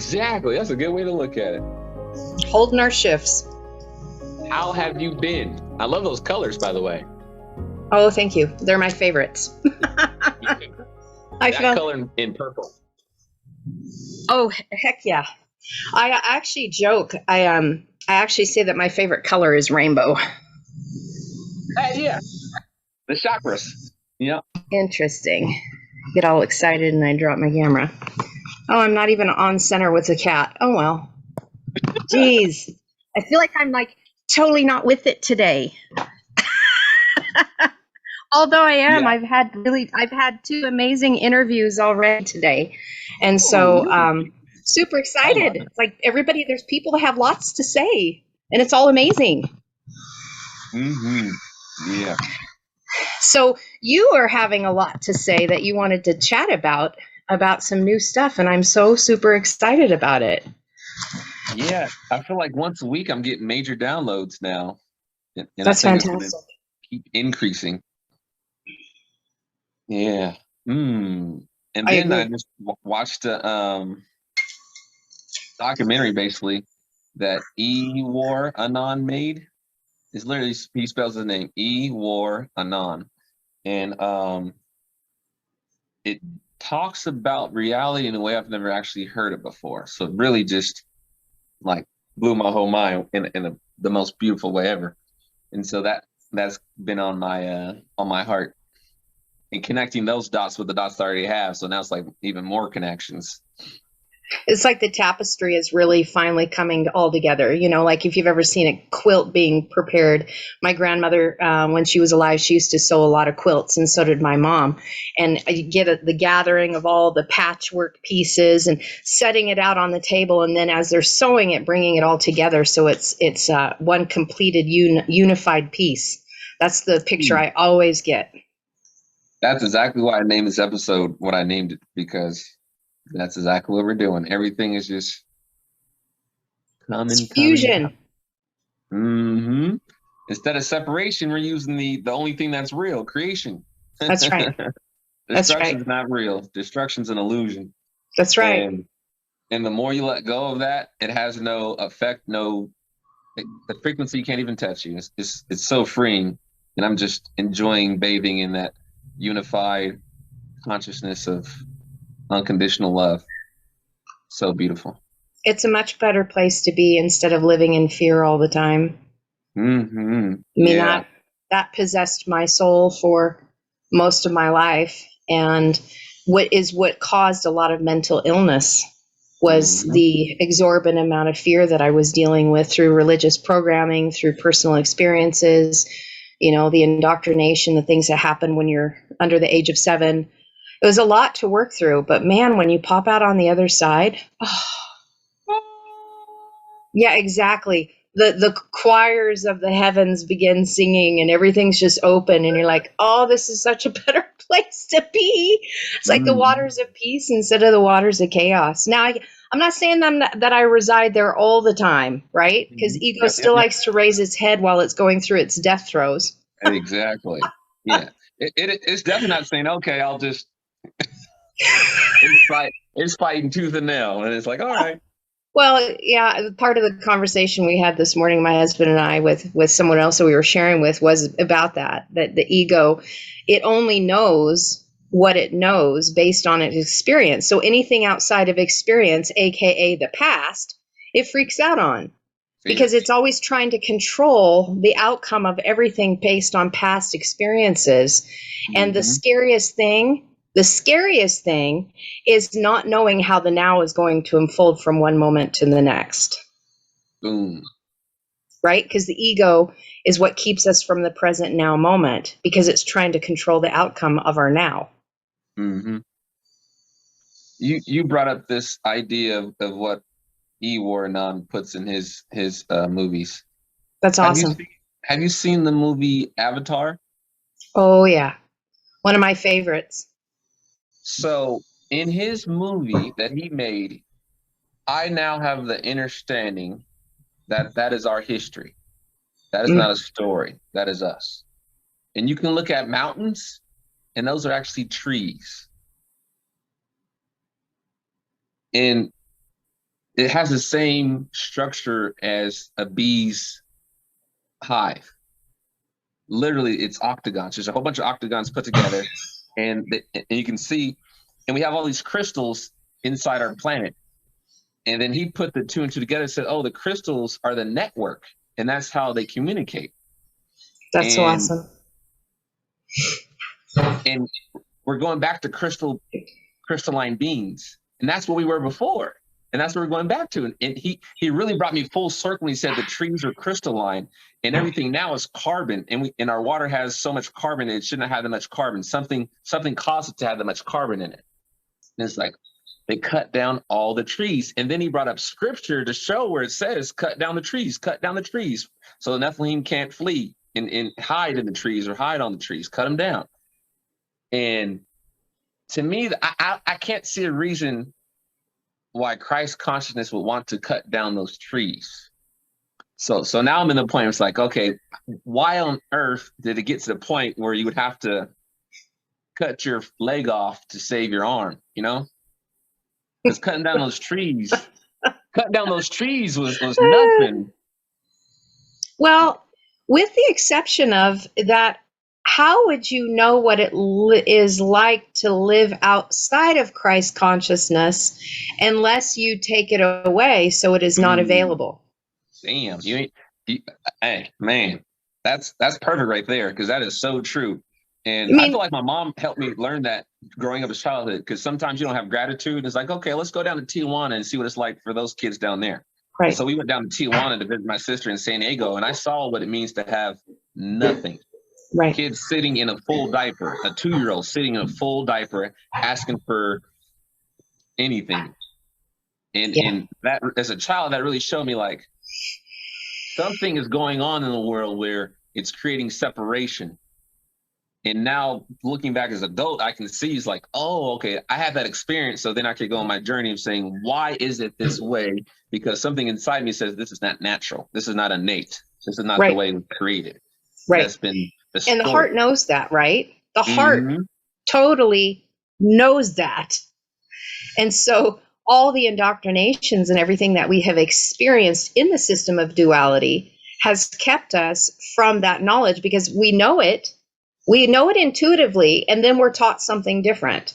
Exactly. That's a good way to look at it. Holding our shifts. How have you been? I love those colors, by the way. Oh, thank you. They're my favorites. That color in purple. Oh, heck yeah. I actually joke. I actually say that my favorite color is rainbow. Yeah. The chakras. Yeah. Interesting. Get all excited and I drop my camera. Oh, I'm not even on center with the cat. Oh, well. Jeez. I feel like I'm like totally not with it today. Although I am, yeah. I've had 2 amazing interviews already today. And so super excited. Like everybody, there's people that have lots to say and it's all amazing. Mm-hmm. Yeah. So you are having a lot to say that you wanted to chat about some new stuff. And I'm so super excited about it. Yeah. I feel like once a week I'm getting major downloads now. And that's I think fantastic. It's going to keep increasing. Yeah. And then I just watched a documentary basically that E-War Anon made. It's literally, he spells his name E-War Anon. And it talks about reality in a way I've never actually heard it before. So it really just like blew my whole mind in the most beautiful way ever. And so that's been on my heart. And connecting those dots with the dots I already have. So now it's like even more connections. It's like the tapestry is really finally coming all together. You know, like if you've ever seen a quilt being prepared, my grandmother, when she was alive, she used to sew a lot of quilts, and so did my mom. And you get the gathering of all the patchwork pieces and setting it out on the table. And then as they're sewing it, bringing it all together. So it's one completed unified piece. That's the picture I always get. That's exactly why I named this episode what I named it, because that's exactly what we're doing. Everything is just coming. Fusion. Mm-hmm. Instead of separation, we're using the only thing that's real, creation. That's right. Destruction's not real. Destruction's an illusion. That's right. And the more you let go of that, it has no effect, the frequency you can't even touch you. It's so freeing. And I'm just enjoying bathing in that unified consciousness of unconditional love. So beautiful. It's a much better place to be instead of living in fear all the time. Mm-hmm. I mean, that possessed my soul for most of my life. And what caused a lot of mental illness was the exorbitant amount of fear that I was dealing with through religious programming, through personal experiences, you know, the indoctrination, the things that happen when you're under the age of 7. It was a lot to work through, but man, when you pop out on the other side, yeah, exactly. The choirs of the heavens begin singing and everything's just open and you're like, oh, this is such a better place to be. It's like the waters of peace instead of the waters of chaos. Now, I'm not saying that I reside there all the time, right? Because ego still likes to raise its head while it's going through its death throes. Exactly. Yeah. It's definitely not saying, okay, I'll just it's fighting tooth and nail. And it's like, all right. Well, yeah, part of the conversation we had this morning, my husband and I, with someone else that we were sharing with, was about that the ego, it only knows what it knows based on its experience. So anything outside of experience, aka the past, it freaks out on because it's always trying to control the outcome of everything based on past experiences. And the scariest thing is not knowing how the now is going to unfold from one moment to the next. Boom. Right? Because the ego is what keeps us from the present now moment because it's trying to control the outcome of our now. Mm-hmm. You brought up this idea of what E-War Anon puts in his movies. That's awesome. Have you seen the movie Avatar? Oh, yeah. One of my favorites. So in his movie that he made, I now have the understanding that is our history. That is not a story. That is us. And you can look at mountains, and those are actually trees. And it has the same structure as a bee's hive. Literally, it's octagons. There's a whole bunch of octagons put together, and you can see, and we have all these crystals inside our planet. And then he put the two and two together and said, oh, the crystals are the network, and that's how they communicate. That's so awesome. And we're going back to crystalline beings, and that's what we were before. And that's what we're going back to. And he really brought me full circle. He said the trees are crystalline and everything now is carbon. And our water has so much carbon, it shouldn't have that much carbon. Something caused it to have that much carbon in it. And it's like, they cut down all the trees. And then he brought up scripture to show where it says, cut down the trees, cut down the trees. So the Nephilim can't flee and hide in the trees or hide on the trees, cut them down. And to me, I can't see a reason why Christ consciousness would want to cut down those trees. So now I'm in the point, it's like, okay, why on earth did it get to the point where you would have to cut your leg off to save your arm, you know? Because cutting down those trees, was nothing. Well, with the exception of that, how would you know what it is like to live outside of Christ consciousness unless you take it away so it is not available? Damn, hey, man, that's perfect right there, because that is so true. And I feel like my mom helped me learn that growing up as childhood, because sometimes you don't have gratitude. It's like, okay, let's go down to Tijuana and see what it's like for those kids down there. Right. So we went down to Tijuana to visit my sister in San Diego, and I saw what it means to have nothing. Right. Kids sitting in a full diaper, a 2-year-old sitting in a full diaper, asking for anything. And that, as a child, that really showed me like something is going on in the world where it's creating separation. And now looking back as an adult, I can see it's like, oh, okay, I had that experience. So then I could go on my journey of saying, why is it this way? Because something inside me says, this is not natural. This is not innate. This is not the way it was created. Right. That's been and the heart knows that, right? The heart totally knows that. And so all the indoctrinations and everything that we have experienced in the system of duality has kept us from that knowledge, because we know it. We know it intuitively, and then we're taught something different.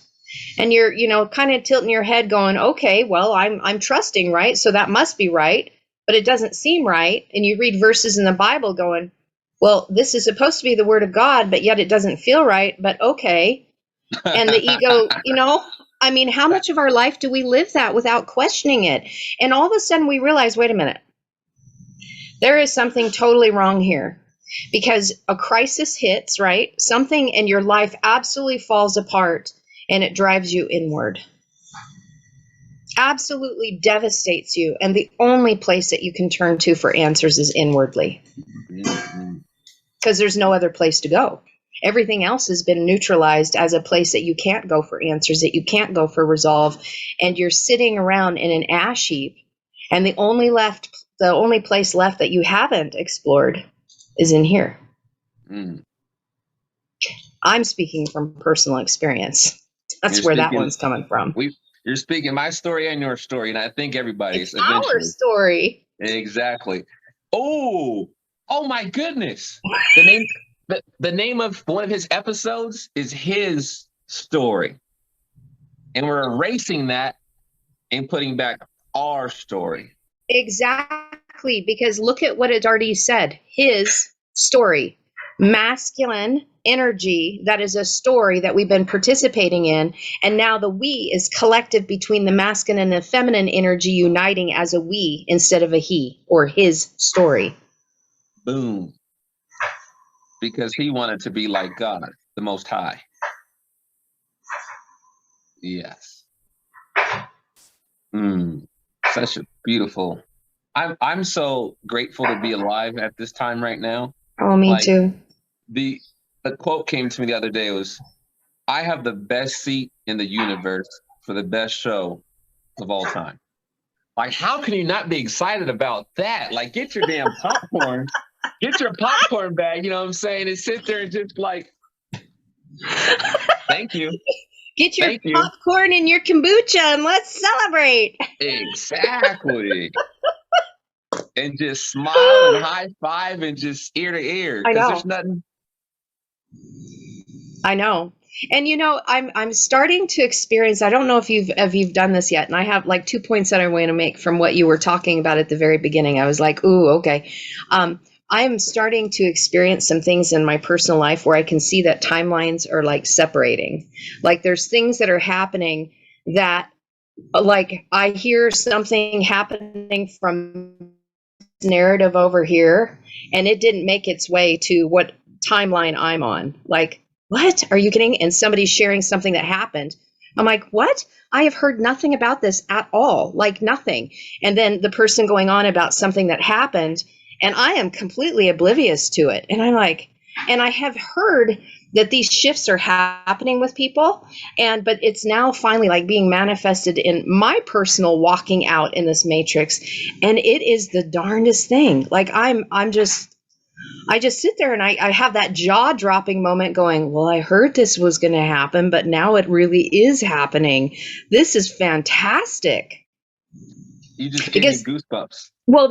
And you're, kind of tilting your head going, okay, well, I'm trusting, right? So that must be right, but it doesn't seem right. And you read verses in the Bible going, well, this is supposed to be the word of God, but yet it doesn't feel right, but okay. And the ego, how much of our life do we live that without questioning it? And all of a sudden we realize, wait a minute, there is something totally wrong here. Because a crisis hits, right? Something in your life absolutely falls apart and it drives you inward. Absolutely devastates you. And the only place that you can turn to for answers is inwardly. Because there's no other place to go. Everything else has been neutralized as a place that you can't go for answers, that you can't go for resolve. And you're sitting around in an ash heap. And the only place left that you haven't explored is in here. I'm speaking from personal experience. That's where that one's coming from. You're speaking my story and your story, and I think everybody's. It's our story. Exactly. Oh my goodness. The name of one of his episodes is His Story. And we're erasing that and putting back our story. Exactly, because look at what it already said. His story. Masculine energy, that is a story that we've been participating in. And now the we is collective between the masculine and the feminine energy uniting as a we instead of a he, or his story. Boom. Because he wanted to be like God, the Most High. Yes. Such a beautiful. I'm so grateful to be alive at this time right now. Oh, me too. The quote came to me the other day was, I have the best seat in the universe for the best show of all time. Like, how can you not be excited about that? Like, get your damn popcorn, get your popcorn bag, you know what I'm saying? And sit there and just like, thank you. Get your Thank you. popcorn and your kombucha and let's celebrate. Exactly. And just smile and high five and just ear to ear. I Because know. there's nothing. I know. And I'm starting to experience, I don't know if you've done this yet, and I have like 2 points that I want to make from what you were talking about at the very beginning. I was like, ooh, okay. I am starting to experience some things in my personal life where I can see that timelines are like separating. Like there's things that are happening that, like, I hear something happening from narrative over here, and it didn't make its way to what timeline I'm on. Like, what? Are you kidding? And somebody's sharing something that happened. I'm like, what? I have heard nothing about this at all, like nothing. And then the person going on about something that happened, and I am completely oblivious to it. And I'm like, and I have heard that these shifts are happening with people, but it's now finally like being manifested in my personal walking out in this matrix, and it is the darndest thing. Like I just sit there and I have that jaw-dropping moment going, well, I heard this was going to happen, but now it really is happening. This is fantastic. You just give me goosebumps. Well,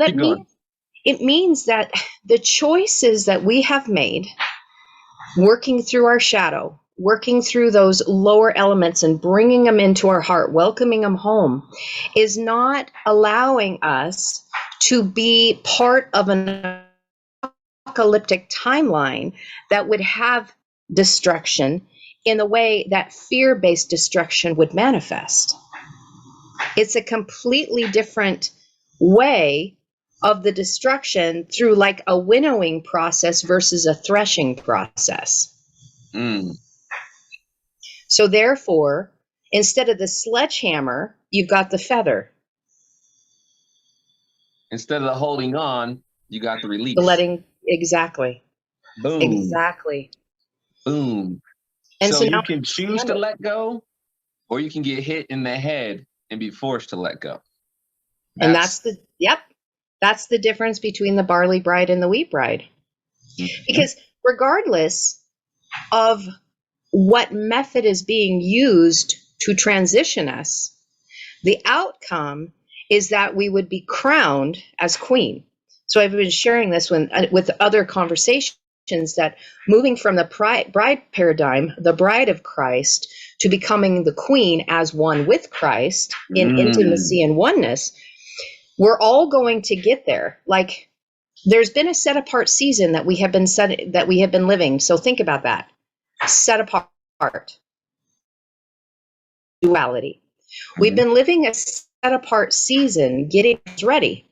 it means that the choices that we have made, working through our shadow, working through those lower elements and bringing them into our heart, welcoming them home, is not allowing us to be part of an apocalyptic timeline that would have destruction in the way that fear-based destruction would manifest. It's a completely different way of the destruction through like a winnowing process versus a threshing process. So therefore, instead of the sledgehammer, you've got the feather. Instead of the holding on, you got the release. The letting, exactly. Boom. Exactly. Boom. And so you can choose to let go, or you can get hit in the head and be forced to let go. And that's the difference between the barley bride and the wheat bride. Mm-hmm. Because regardless of what method is being used to transition us, the outcome is that we would be crowned as queen. So I've been sharing this with other conversations, that moving from the bride paradigm, the bride of Christ, to becoming the queen as one with Christ in intimacy and oneness, we're all going to get there. Like, there's been a set apart season that we have been living. So think about that. Set apart. Duality. We've been living a set apart season, getting ready.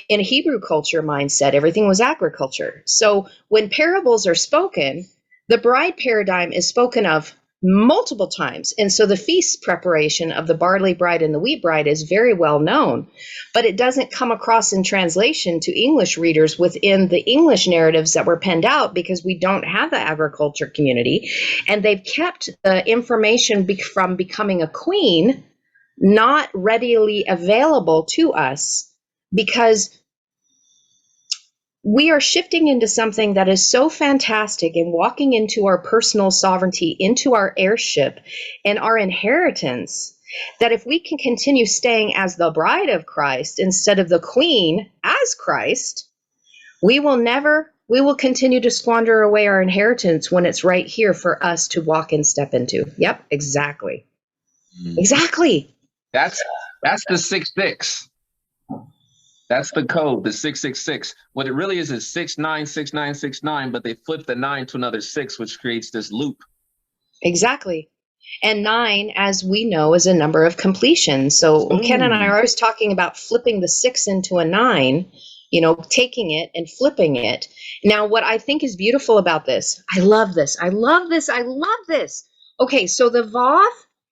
In Hebrew culture mindset, everything was agriculture. So when parables are spoken, the bride paradigm is spoken of multiple times. And so the feast preparation of the barley bride and the wheat bride is very well known, but it doesn't come across in translation to English readers within the English narratives that were penned out, because we don't have the agriculture community, and they've kept the information from becoming a queen not readily available to us, because we are shifting into something that is so fantastic and walking into our personal sovereignty, into our heirship and our inheritance, that if we can continue staying as the bride of Christ instead of the queen as Christ, we will continue to squander away our inheritance when it's right here for us to walk and step into. Yep, exactly. Exactly. That's the 6-6. That's the code, the 666. What it really is 696969, but they flip the 9 to another 6, which creates this loop. Exactly. And 9, as we know, is a number of completion. So Ken and I are always talking about flipping the 6 into a 9, taking it and flipping it. Now, what I think is beautiful about this, I love this. Okay, so the Vav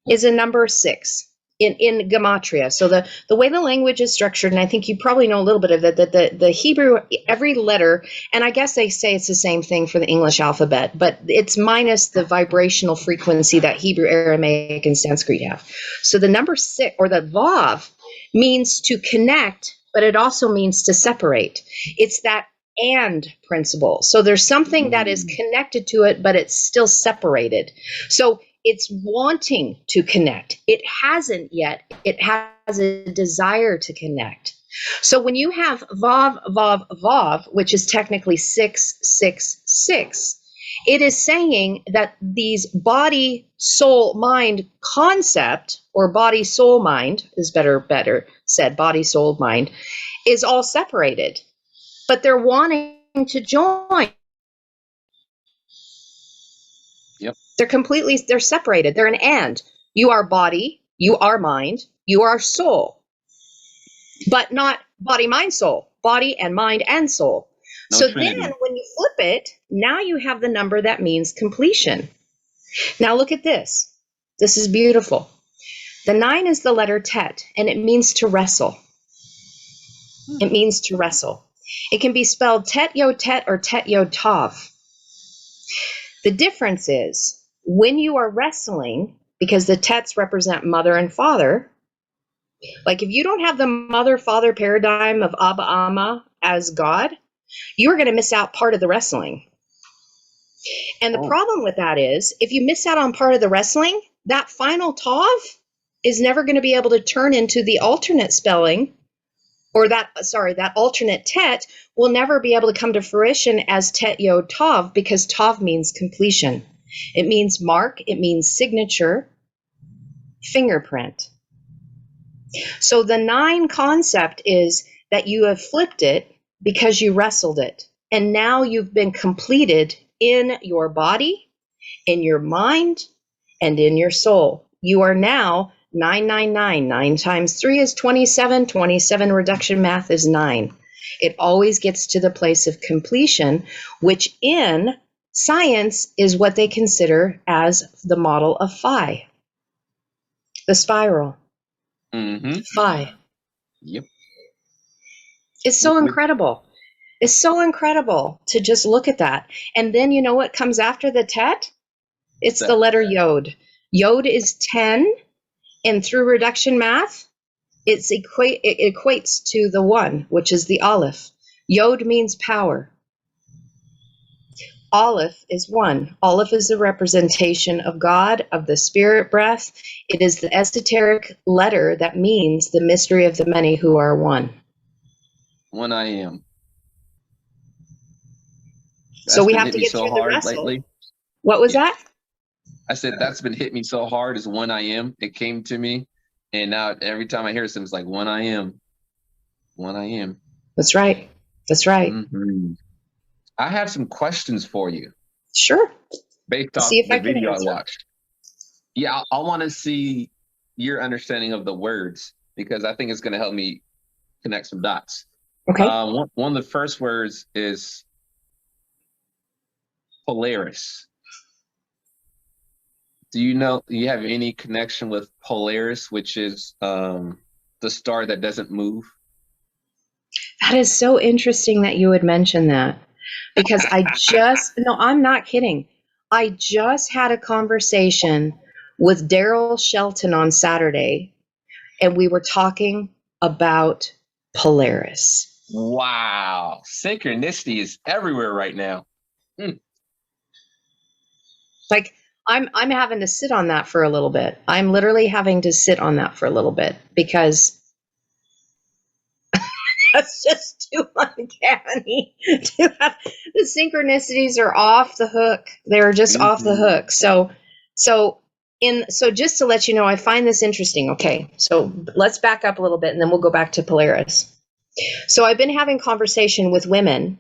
is a number 6. In gematria. So the way the language is structured, and I think you probably know a little bit of it, that the Hebrew, every letter, and I guess they say it's the same thing for the English alphabet, but it's minus the vibrational frequency that Hebrew, Aramaic, and Sanskrit have. So the number 6, or the Vav, means to connect, but it also means to separate. It's that and principle. So there's something that is connected to it, but it's still separated. So it's wanting to connect. It hasn't yet. It has a desire to connect. So when you have Vav, Vav, Vav, which is technically 666, it is saying that these body, soul, mind concept, or body, soul, mind is better said, body, soul, mind, is all separated. But they're wanting to join. Yep. They're separated. They're an and. You are body, you are mind, you are soul. But not body, mind, soul. Body and mind and soul. No so Trinity. Then when you flip it, now you have the number that means completion. Now look at this. This is beautiful. The 9 is the letter tet, and it means to wrestle. It means to wrestle. It can be spelled tet yod tet or tet yod tav. The difference is when you are wrestling, because the tets represent mother and father, like if you don't have the mother-father paradigm of Abba Amma as God, you're going to miss out part of the wrestling. And the problem with that is if you miss out on part of the wrestling, that final tav is never going to be able to turn into the alternate spelling, or that alternate tet will never be able to come to fruition as tet yod tav, because tav means completion. It means mark, it means signature, fingerprint. So the 9 concept is that you have flipped it because you wrestled it. And now you've been completed in your body, in your mind, and in your soul. You are now 999. 9 times 3 is 27. 27 reduction math is 9. It always gets to the place of completion, which in science is what they consider as the model of phi, the spiral. Phi. Yep. It's so incredible. It's so incredible to just look at that. And then you know what comes after the tet? It's the letter yod. Yod is 10, and through reduction math, it equates to the 1, which is the aleph. Yod means power. Aleph is 1. Aleph is the representation of God, of the spirit breath. It is the esoteric letter that means the mystery of the many who are one. One I am. So we have to get through the wrestle. Lately. What was that? I said that's been hit me so hard is one I am. It came to me, and now every time I hear something, it's like one I am. One I am. That's right. That's right. Mm-hmm. I have some questions for you. Sure. Based off the video I watched. Yeah, I want to see your understanding of the words, because I think it's going to help me connect some dots. Okay. One of the first words is Polaris. Do you have any connection with Polaris, which is the star that doesn't move? That is so interesting that you would mention that, because no, I'm not kidding. I just had a conversation with Daryl Shelton on Saturday, and we were talking about Polaris. Wow. Synchronicity is everywhere right now. Like I'm having to sit on that for a little bit. I'm literally having to sit on that for a little bit, because that's just too uncanny to have. The synchronicities are off the hook. They're just off the hook. So just to let you know, I find this interesting. Okay, so let's back up a little bit and then we'll go back to Polaris. So I've been having conversation with women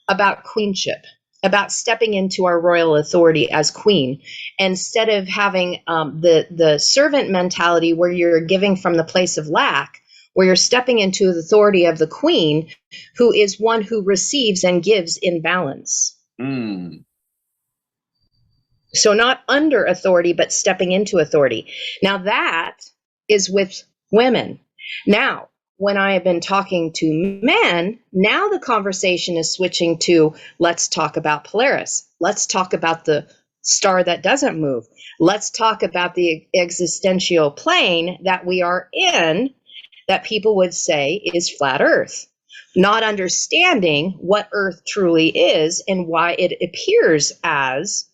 about queenship, about stepping into our royal authority as queen, instead of having the servant mentality where you're giving from the place of lack, where you're stepping into the authority of the queen, who is one who receives and gives in balance. So not under authority, but stepping into authority. Now that is with women. Now, when I have been talking to men, now the conversation is switching to, let's talk about Polaris. Let's talk about the star that doesn't move. Let's talk about the existential plane that we are in, that people would say is flat Earth, not understanding what Earth truly is and why it appears as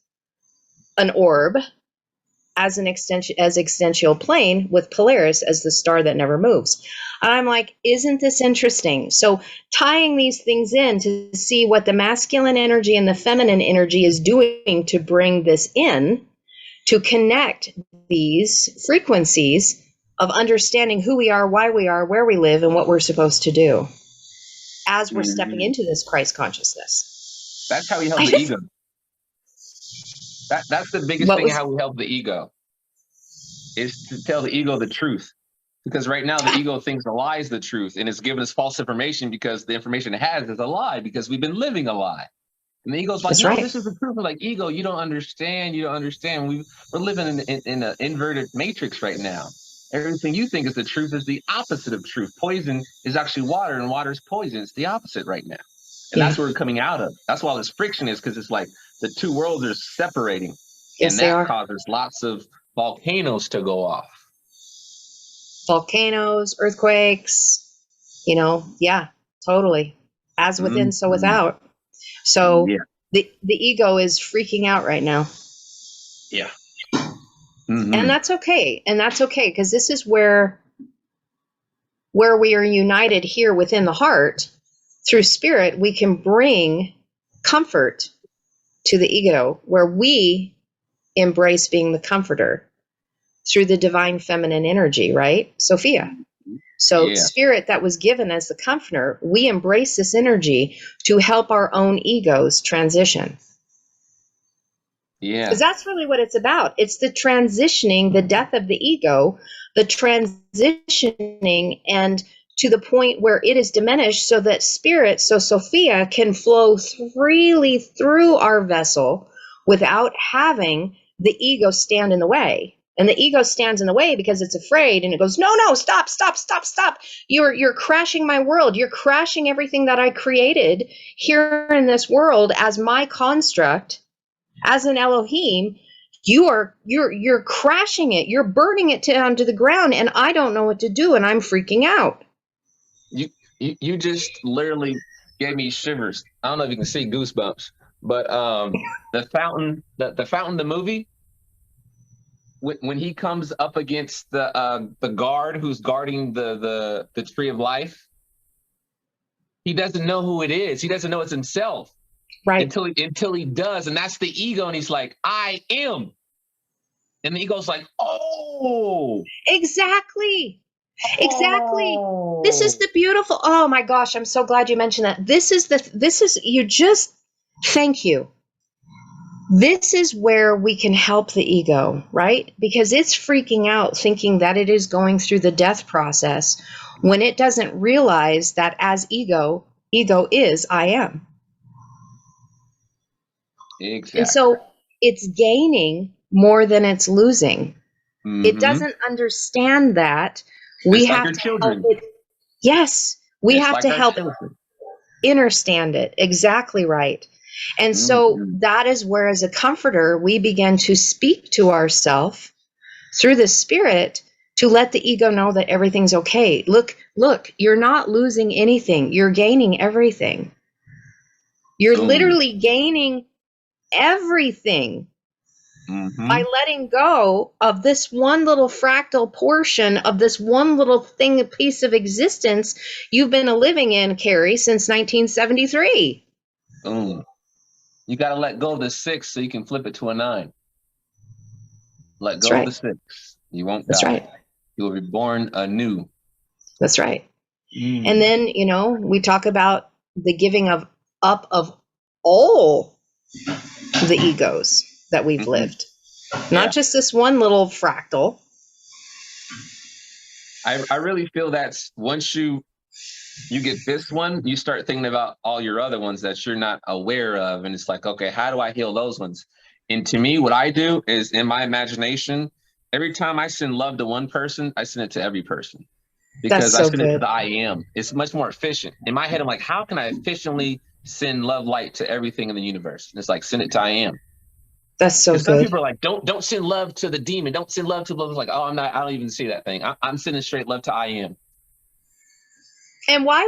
an orb as an extension, as existential plane, with Polaris as the star that never moves. And I'm like, isn't this interesting? So tying these things in to see what the masculine energy and the feminine energy is doing to bring this in, to connect these frequencies of understanding who we are, why we are, where we live, and what we're supposed to do as we're stepping into this Christ consciousness. That's how we help the ego. That's the biggest thing, how we help the ego, is to tell the ego the truth. Because right now the ego thinks a lie is the truth, and it's giving us false information because the information it has is a lie, because we've been living a lie. And the ego's like, no, this is the truth. We're like, ego, you don't understand. You don't understand. We're living in an inverted matrix right now. Everything you think is the truth is the opposite of truth. Poison is actually water, and water is poison. It's the opposite right now. And that's where we're coming out of. That's why this friction is, because it's like the two worlds are separating. Yes, and that causes lots of volcanoes to go off. Volcanoes, earthquakes, totally. As within, so without. So the ego is freaking out right now. Yeah. And that's okay. And that's okay, because this is where we are united here within the heart. Through spirit, we can bring comfort to the ego, where we embrace being the comforter through the divine feminine energy, right? Sophia. So spirit that was given as the comforter, we embrace this energy to help our own egos transition. Yeah. Because that's really what it's about. It's the transitioning, the death of the ego, the transitioning, and to the point where it is diminished, so that spirit, so Sophia, can flow freely through our vessel without having the ego stand in the way. And the ego stands in the way because it's afraid, and it goes, no, stop. You're crashing my world. You're crashing everything that I created here in this world as my construct, as an Elohim. You're crashing it. You're burning it down to the ground, and I don't know what to do, and I'm freaking out. You just literally gave me shivers. I don't know if you can see goosebumps, but the fountain, the movie, when he comes up against the guard who's guarding the tree of life, he doesn't know who it is. He doesn't know it's himself, right? Until he does, and that's the ego, and he's like, I am, and the ego's like, oh, exactly. This is the beautiful. Oh my gosh, I'm so glad you mentioned that. Thank you. This is where we can help the ego, right? Because it's freaking out, thinking that it is going through the death process, when it doesn't realize that as ego is I am. Exactly. And so it's gaining more than it's losing. It doesn't understand that. We have to help it. Yes, we have to help understand it. Exactly right. And so that is where, as a comforter, we begin to speak to ourselves through the spirit to let the ego know that everything's okay. Look, you're not losing anything. You're gaining everything. You're literally gaining everything. By letting go of this one little fractal portion of this one little thing, a piece of existence you've been living in, Carrie, since 1973. You got to let go of the 6 so you can flip it to a 9. Let go of the 6. You won't die. That's right. You will be born anew. That's right. And then, we talk about the giving up of all the egos that we've lived, not just this one little fractal. I really feel that's once you get this one, you start thinking about all your other ones that you're not aware of, and it's like, okay, how do I heal those ones? And to me, what I do is, in my imagination, every time I send love to one person, I send it to every person, because I send it to the I am. It's much more efficient. In my head, I'm like, how can I efficiently send love light to everything in the universe? And it's like, send it to I am. That's so good. Some people are like, don't send love to the demon. Don't send love to love. It's like, oh, I don't even see that thing. I'm sending straight love to I am. And why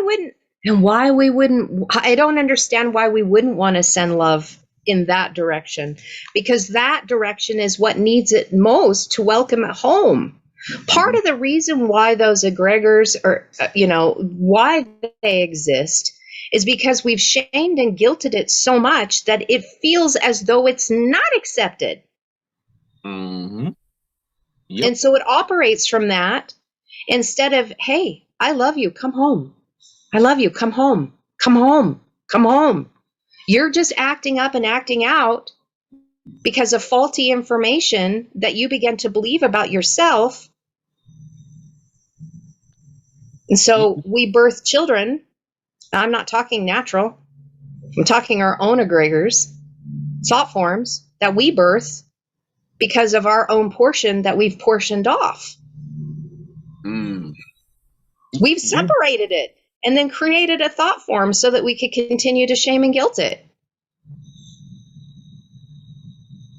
we wouldn't, I don't understand why we wouldn't want to send love in that direction, because that direction is what needs it most to welcome it home. Part of the reason why those egregors are, why they exist is because we've shamed and guilted it so much that it feels as though it's not accepted. Mm-hmm. Yep. And so it operates from that instead of, hey, I love you, come home. I love you, come home, come home, come home. You're just acting up and acting out because of faulty information that you begin to believe about yourself. And so we birth children. I'm not talking natural. I'm talking our own egregors, thought forms that we birth because of our own portion that we've portioned off. We've separated it and then created a thought form so that we could continue to shame and guilt it.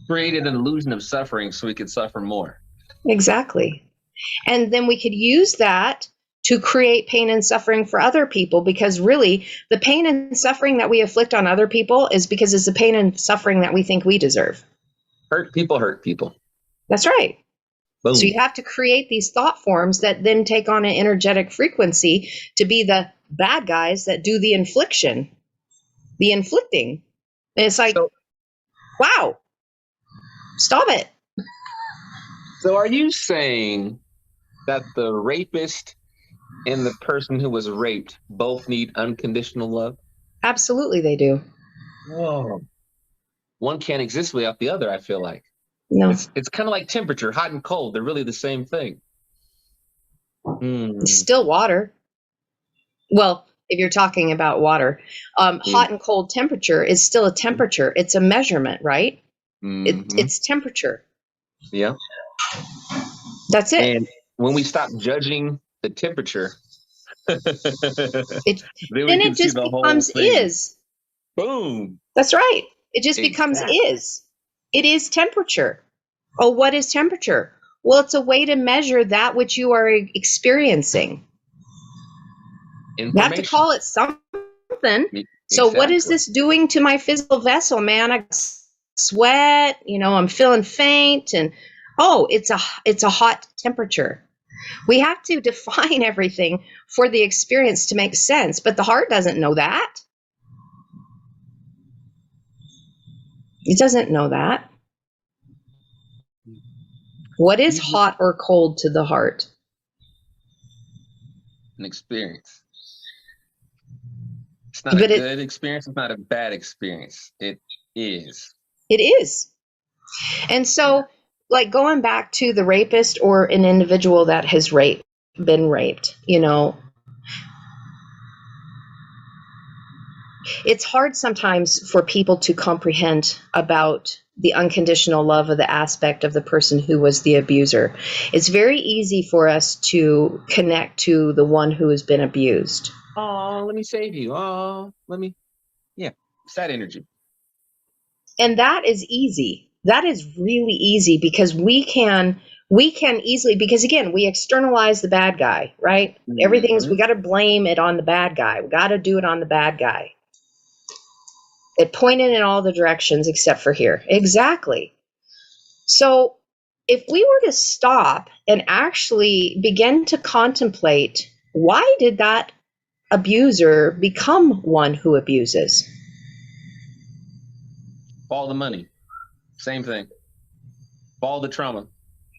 Created an illusion of suffering so we could suffer more. Exactly. And then we could use that to create pain and suffering for other people, because really the pain and suffering that we inflict on other people is because it's the pain and suffering that we think we deserve. Hurt people hurt people. That's right. Boom. So you have to create these thought forms that then take on an energetic frequency to be the bad guys that do the inflicting. And it's like, wow, stop it. So are you saying that the rapist and the person who was raped both need unconditional love? Absolutely, they do. Whoa. One can't exist without the other, I feel like. No. It's kind of like temperature, hot and cold. They're really the same thing. It's still water. Well, if you're talking about water, hot and cold temperature is still a temperature. It's a measurement, right? It's temperature. Yeah. That's it. And when we stop judging the temperature, then it just becomes is. Boom. That's right. It just becomes is. It is temperature. Oh, what is temperature? Well, it's a way to measure that which you are experiencing. You have to call it something. Exactly. So what is this doing to my physical vessel, man? I sweat, I'm feeling faint, and it's a hot temperature. We have to define everything for the experience to make sense, but the heart doesn't know that. It doesn't know that. What is hot or cold to the heart? An experience. It's not a good experience. It's not a bad experience. It is. It is. And so, like, going back to the rapist or an individual that has been raped, it's hard sometimes for people to comprehend about the unconditional love of the aspect of the person who was the abuser. It's very easy for us to connect to the one who has been abused. Oh, let me save you. Oh, sad energy. And that is easy. That is really easy because we can easily, because again, we externalize the bad guy, right? Everything's, we got to blame it on the bad guy. We got to do it on the bad guy. It pointed in all the directions except for here. Exactly. So if we were to stop and actually begin to contemplate, why did that abuser become one who abuses? All the money. Same thing. All the trauma.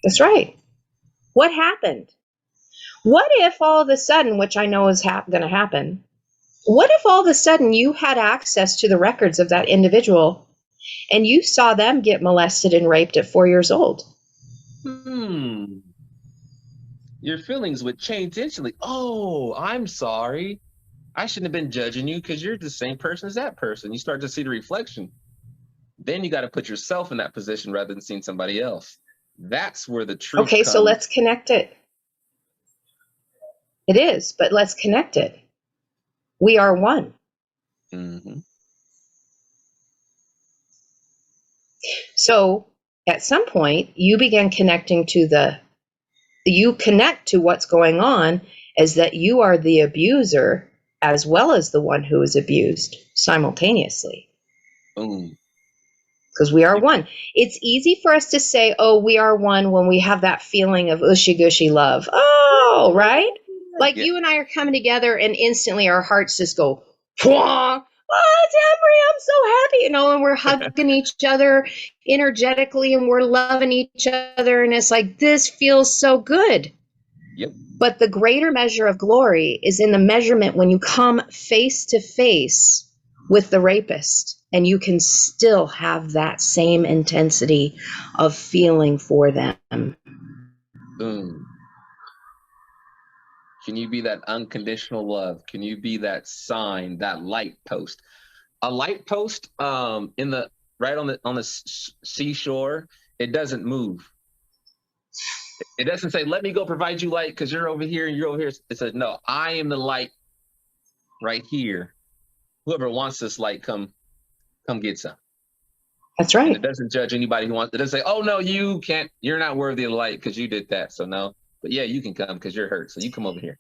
That's right. What happened? What if all of a sudden, which I know is going to happen, what if all of a sudden you had access to the records of that individual and you saw them get molested and raped at 4 years old? Your feelings would change instantly. Oh, I'm sorry. I shouldn't have been judging you because you're the same person as that person. You start to see the reflection. Then you got to put yourself in that position rather than seeing somebody else. That's where the truth comes. So let's connect it. It is, but let's connect it. We are one. So at some point, you begin connecting to you connect to what's going on as that you are the abuser as well as the one who is abused simultaneously. Boom. because we are one. It's easy for us to say, oh, we are one when we have that feeling of ushy-gushy love. Oh, right? Like you and I are coming together and instantly our hearts just go, Pwah! Oh, it's Emery, I'm so happy, you know, and we're hugging each other energetically and we're loving each other. And it's like, this feels so good. Yep. But the greater measure of glory is in the measurement when you come face to face with the rapist and you can still have that same intensity of feeling for them. Boom. Can you be that unconditional love? Can you be that sign, that light post? A light post in the right on the seashore, it doesn't move. It doesn't say, let me go provide you light because you're over here and you're over here. It says, no, I am the light right here. Whoever wants this light, come get some. That's right. And it doesn't judge anybody who wants it. It doesn't say, oh, no, you can't. You're not worthy of light because you did that. So no. But yeah, you can come because you're hurt. So you come over here.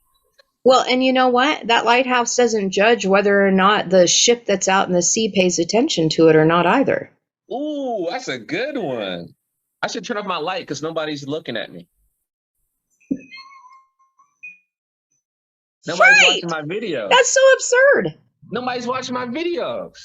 Well, and you know what? That lighthouse doesn't judge whether or not the ship that's out in the sea pays attention to it or not either. Ooh, that's a good one. I should turn off my light because nobody's looking at me. Nobody's watching my videos. That's so absurd. Nobody's watching my videos.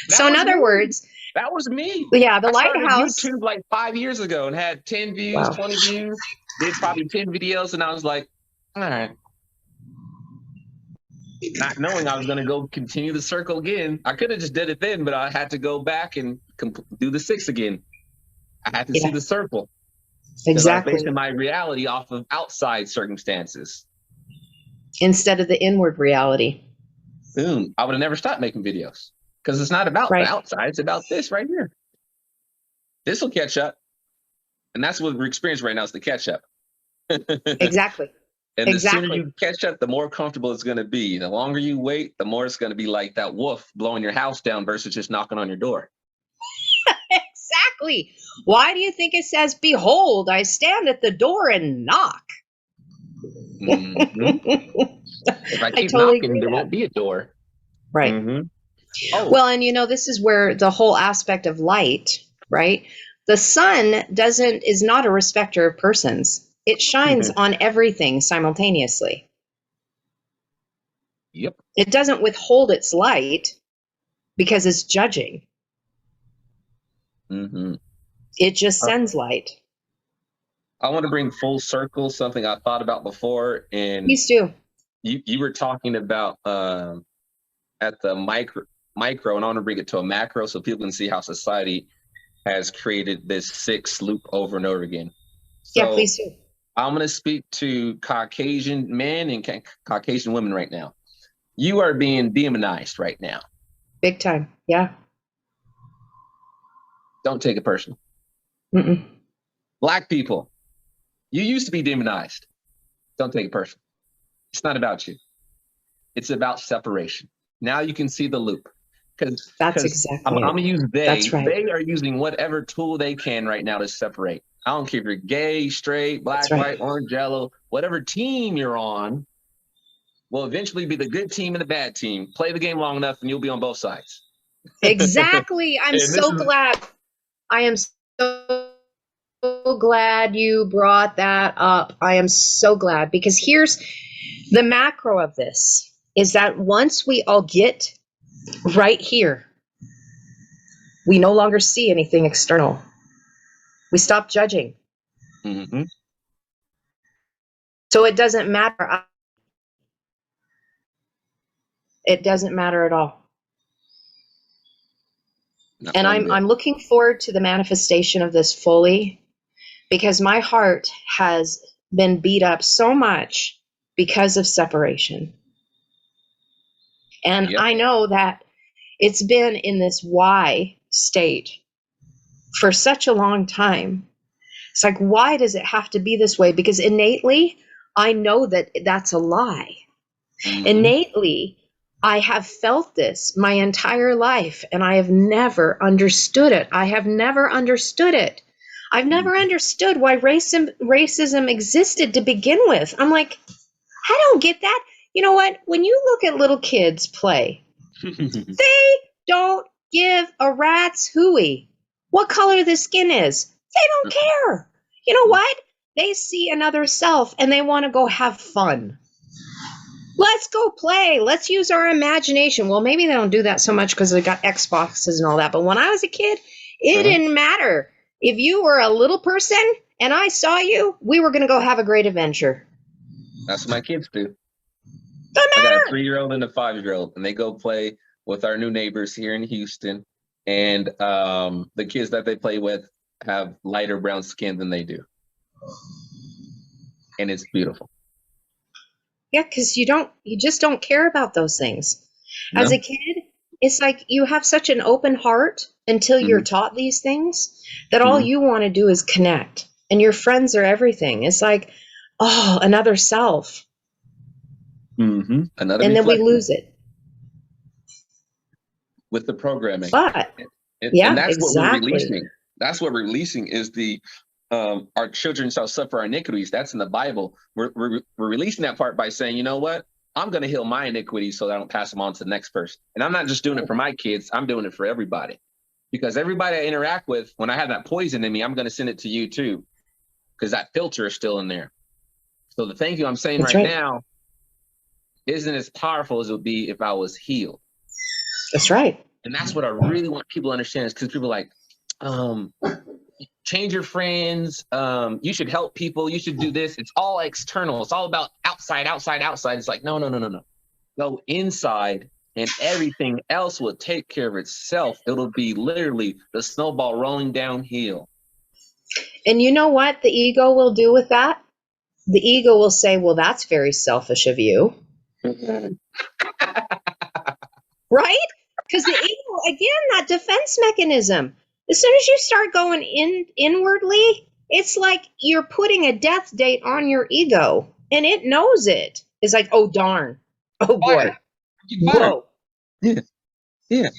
So in other words, that was me. Yeah, the I started Lighthouse. YouTube like 5 years ago and had 10 views, Wow. 20 views. Did probably 10 videos, and I was like, all right. Not knowing I was going to go continue the circle again. I could have just did it then, but I had to go back and do the 6 again. I had to see the circle. Exactly. I was basing my reality off of outside circumstances. Instead of the inward reality. Boom. I would have never stopped making videos because it's not about the outside. It's about this right here. This will catch up. And that's what we're experiencing right now is the catch up. Exactly. And the sooner you catch up, the more comfortable it's going to be. The longer you wait, the more it's going to be like that wolf blowing your house down versus just knocking on your door. Exactly. Why do you think it says, behold, I stand at the door and knock? Mm-hmm. If I keep totally knocking, there won't be a door. Right. Mm-hmm. Oh. Well, and you know, this is where the whole aspect of light, right? The sun is not a respecter of persons. It shines on everything simultaneously. Yep. It doesn't withhold its light because it's judging. Mm-hmm. It just sends light. I want to bring full circle something I thought about before. And Please do. You were talking about at the micro, and I want to bring it to a macro so people can see how society has created this 6 loop over and over again. So yeah, please do. I'm going to speak to Caucasian men and Caucasian women right now. You are being demonized right now. Big time. Yeah. Don't take it personal. Mm-mm. Black people, you used to be demonized. Don't take it personal. It's not about you. It's about separation. Now you can see the loop. That's exactly I'm going to use they. That's right. They are using whatever tool they can right now to separate. I don't care if you're gay, straight, black, white, orange, yellow, whatever team you're on will eventually be the good team and the bad team. Play the game long enough and you'll be on both sides. Exactly. I'm so glad. I am so glad you brought that up. I am so glad because here's the macro of this is that once we all get right here, we no longer see anything external. We stop judging. Mm-hmm. So it doesn't matter. It doesn't matter at all. And I'm looking forward to the manifestation of this fully because my heart has been beat up so much because of separation. And I know that it's been in this why state for such a long time. It's like, why does it have to be this way? Because innately, I know that that's a lie. Mm-hmm. Innately, I have felt this my entire life, and I have never understood it. I have never understood it. I've never understood why racism existed to begin with. I'm like, I don't get that. You know what? When you look at little kids play, they don't give a rat's hooey what color the skin is. They don't care. You know what? They see another self and they want to go have fun. Let's go play. Let's use our imagination. Well, maybe they don't do that so much because they got Xboxes and all that. But when I was a kid, it didn't matter. If you were a little person and I saw you, we were going to go have a great adventure. That's what my kids do. Doesn't I matter. got a 3-year-old and a 5-year-old, and they go play with our new neighbors here in Houston. And the kids that they play with have lighter brown skin than they do. And it's beautiful. Yeah, because you just don't care about those things. No? As a kid, it's like you have such an open heart until you're taught these things that all you want to do is connect. And your friends are everything. It's like, oh, another self. Another and then we reflection lose it. With the programming. But, and that's exactly. what we're releasing. That's what we're releasing is the our children shall suffer our iniquities. That's in the Bible. We're releasing that part by saying, you know what? I'm going to heal my iniquities so that I don't pass them on to the next person. And I'm not just doing it for my kids. I'm doing it for everybody. Because everybody I interact with, when I have that poison in me, I'm going to send it to you too. Because that filter is still in there. So the thank you I'm saying right now isn't as powerful as it would be if I was healed. That's right. And that's what I really want people to understand is because people are like, change your friends. You should help people. You should do this. It's all external. It's all about outside. It's like, no. Go inside and everything else will take care of itself. It'll be literally the snowball rolling downhill. And you know what the ego will do with that? The ego will say, well, that's very selfish of you. Right? Because the ego, again, that defense mechanism, as soon as you start going inwardly, it's like you're putting a death date on your ego, and it knows it. It's like, oh, darn. Oh, boy. Whoa. Yeah.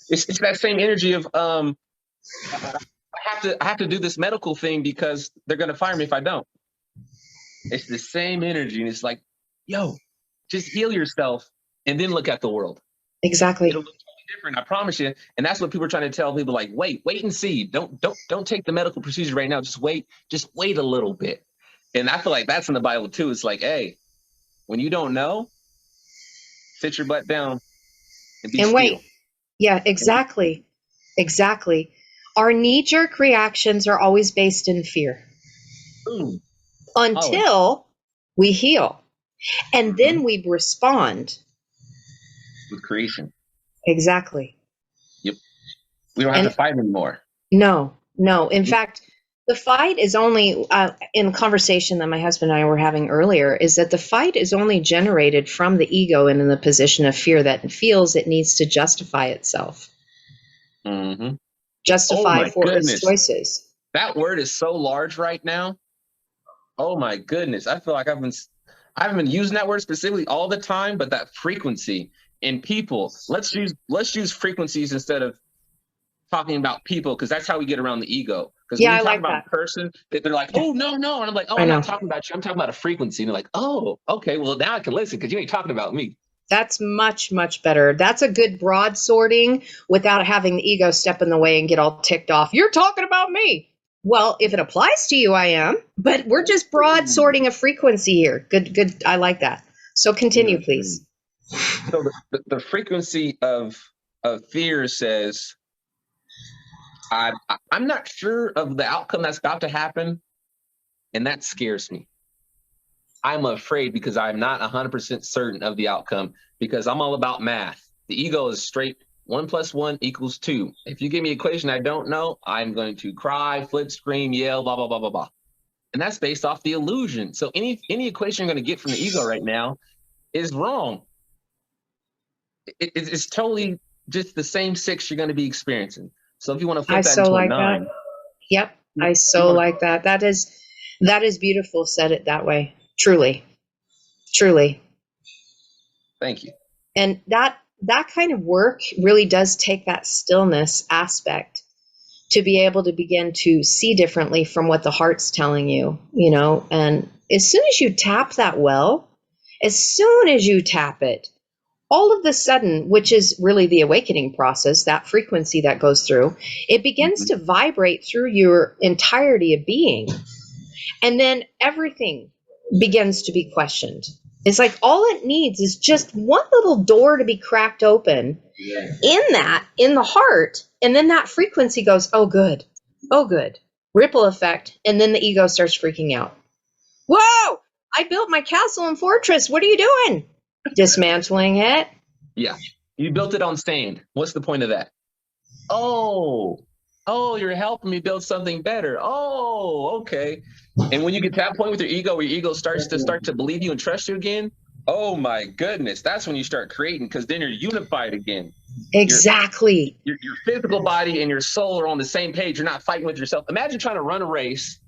It's that same energy of, I have to do this medical thing because they're going to fire me if I don't. It's the same energy, and it's like, yo, just heal yourself and then look at the world. Exactly. It'll look totally different, I promise you. And that's what people are trying to tell people, like, wait and see. Don't take the medical procedure right now. Just wait a little bit. And I feel like that's in the Bible too. It's like, hey, when you don't know, sit your butt down and be still. Wait. Yeah, exactly. Our knee-jerk reactions are always based in fear. Until we heal. And then we respond. With creation. Exactly. Yep. We don't have to fight anymore. No. In fact, the fight is only, in a conversation that my husband and I were having earlier, is that the fight is only generated from the ego and in the position of fear that feels it needs to justify itself. Justify for its choices. That word is so large right now. Oh my goodness. I feel like I haven't been using that word specifically all the time, but that frequency in people, let's use frequencies instead of talking about people, because that's how we get around the ego. Because when you talk about a person, they're like, oh, no. And I'm like, oh, I'm not talking about you. I'm talking about a frequency. And they're like, oh, okay, well, now I can listen because you ain't talking about me. That's much, much better. That's a good broad sorting without having the ego step in the way and get all ticked off. You're talking about me. Well, if it applies to you, I am. But we're just broad sorting a frequency here. Good. I like that. So continue, please. So the frequency of fear says, I'm not sure of the outcome that's about to happen, and that scares me. I'm afraid because I'm not 100% certain of the outcome because I'm all about math. The ego is straight 1 + 1 = 2. If you give me an equation I don't know, I'm going to cry, flip, scream, yell, blah, blah, blah, blah, blah. And that's based off the illusion. So any equation you're going to get from the ego right now is wrong. It's totally just the same 6 you're going to be experiencing. So if you want to flip that into a 9. Yep, I so like that. That is beautiful. Said it that way. Truly. Thank you. And that kind of work really does take that stillness aspect to be able to begin to see differently from what the heart's telling you, and as soon as you tap that well, as soon as you tap it, all of the sudden, which is really the awakening process, that frequency that goes through, it begins to vibrate through your entirety of being. And then everything begins to be questioned. It's like all it needs is just one little door to be cracked open in the heart. And then that frequency goes, oh, good. Oh, good. Ripple effect. And then the ego starts freaking out. Whoa, I built my castle and fortress. What are you doing? Dismantling it. Yeah. You built it on sand. What's the point of that? Oh, you're helping me build something better. Oh, okay. And when you get to that point with your ego starts to believe you and trust you again. Oh my goodness. That's when you start creating, because then you're unified again. Exactly. Your physical body and your soul are on the same page. You're not fighting with yourself. Imagine trying to run a race,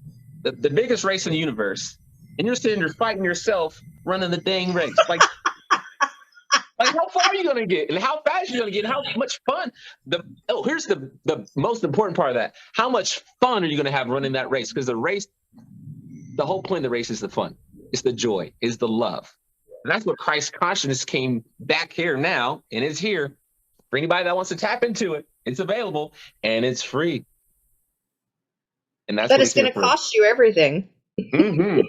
the biggest race in the universe, and you're sitting there fighting yourself running the dang race. Like how far are you going to get, and how fast are you going to get, and how much fun? Here's the most important part of that. How much fun are you going to have running that race? Because the whole point of the race is the fun. It's the joy. It's the love. And that's what Christ consciousness came back here now, and is here for anybody that wants to tap into it. It's available, and it's free. And that's but it's going to cost you everything. Mm-hmm.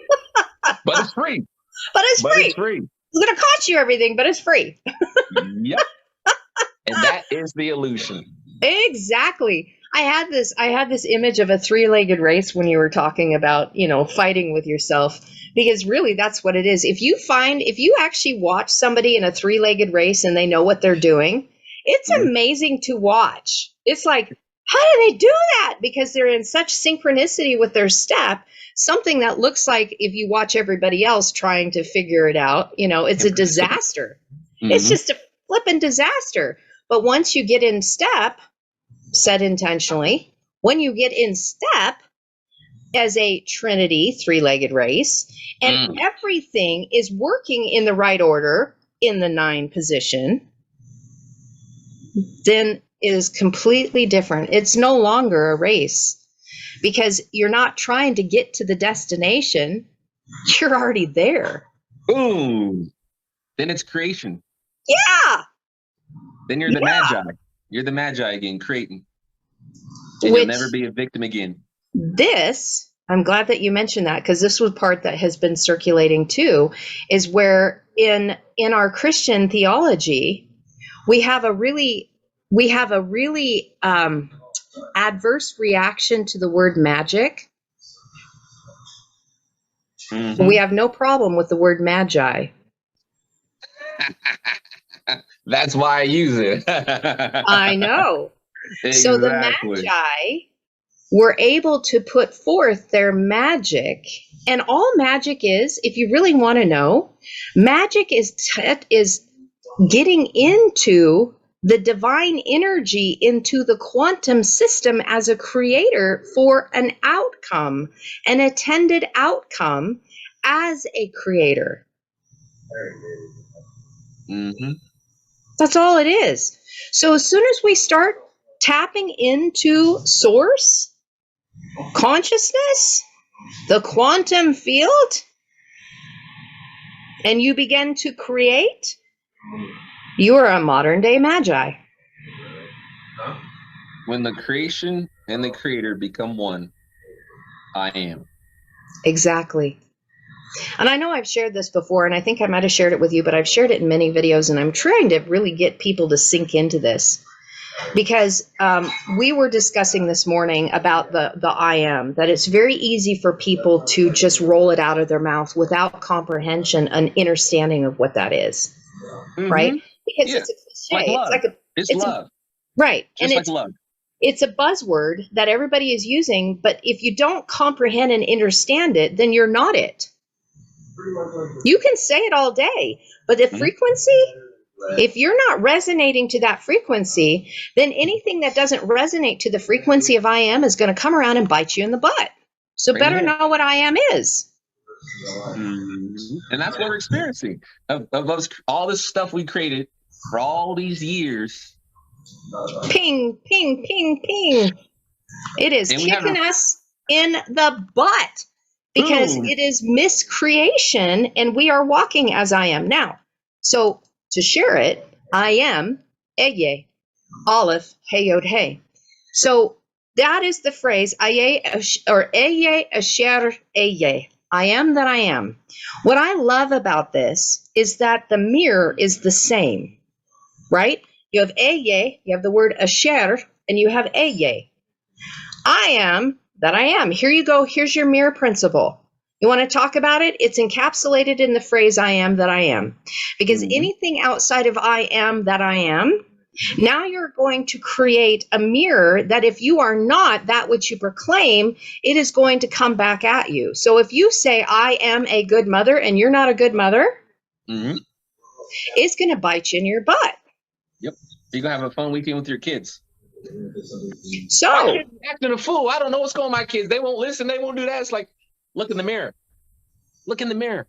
But it's free. But it's free. It's free. It's going to cost you everything, but it's free. Yep. And that is the illusion. Exactly. I had this image of a three-legged race when you were talking about, fighting with yourself, because really that's what it is. If you actually watch somebody in a three-legged race and they know what they're doing, it's amazing to watch. It's like, how do they do that? Because they're in such synchronicity with their step. Something that looks like, if you watch everybody else trying to figure it out, it's a disaster. It's just a flipping disaster. But once you get in step, set intentionally, when you get in step as a trinity, three-legged race, and everything is working in the right order in the 9 position, then it is completely different. It's no longer a race. Because you're not trying to get to the destination, you're already there. Boom. Then it's creation. Yeah. Then you're the magi. You're the magi again, creating. And you'll never be a victim again. I'm glad that you mentioned that, because this was part that has been circulating too, is where in our Christian theology, we have a really adverse reaction to the word magic. We have no problem with the word magi. That's why I use it. I know. Exactly. So the magi were able to put forth their magic. And all magic is, if you really want to know, magic is getting into the divine energy, into the quantum system as a creator for an outcome, an intended outcome as a creator. That's all it is. So as soon as we start tapping into source, consciousness, the quantum field, and you begin to create, you are a modern day magi. When the creation and the creator become one, I am. Exactly. And I know I've shared this before, and I think I might have shared it with you, but I've shared it in many videos, and I'm trying to really get people to sink into this. Because we were discussing this morning about the I am, that it's very easy for people to just roll it out of their mouth without comprehension and understanding of what that is. Right? Because it's a cliche. Like love. It's love. Right. Just and like love. It's a buzzword that everybody is using, but if you don't comprehend and understand it, then you're not it. You can say it all day, but the frequency, if you're not resonating to that frequency, then anything that doesn't resonate to the frequency of I am is going to come around and bite you in the butt. So better know what I am is. And that's what we're experiencing of all this stuff we created for all these years. Ping, ping, ping, ping. It is kicking us in the butt because it is miscreation, and we are walking as I am now. So to share it, I am, Eye, Aleph, Hey Yod Hey. So that is the phrase, Aye, or Eye, Asher, Eye. I am that I am. What I love about this is that the mirror is the same, right? You have Eye, you have the word Asher, and you have Eye. I am that I am. Here you go. Here's your mirror principle. You want to talk about it? It's encapsulated in the phrase I am that I am. Because anything outside of I am that I am, now you're going to create a mirror that if you are not that which you proclaim, it is going to come back at you. So if you say, I am a good mother, and you're not a good mother, it's going to bite you in your butt. Yep. You're going to have a fun weekend with your kids. So, my kids acting a fool. I don't know what's going on with my kids. They won't listen. They won't do that. It's like, look in the mirror. Look in the mirror.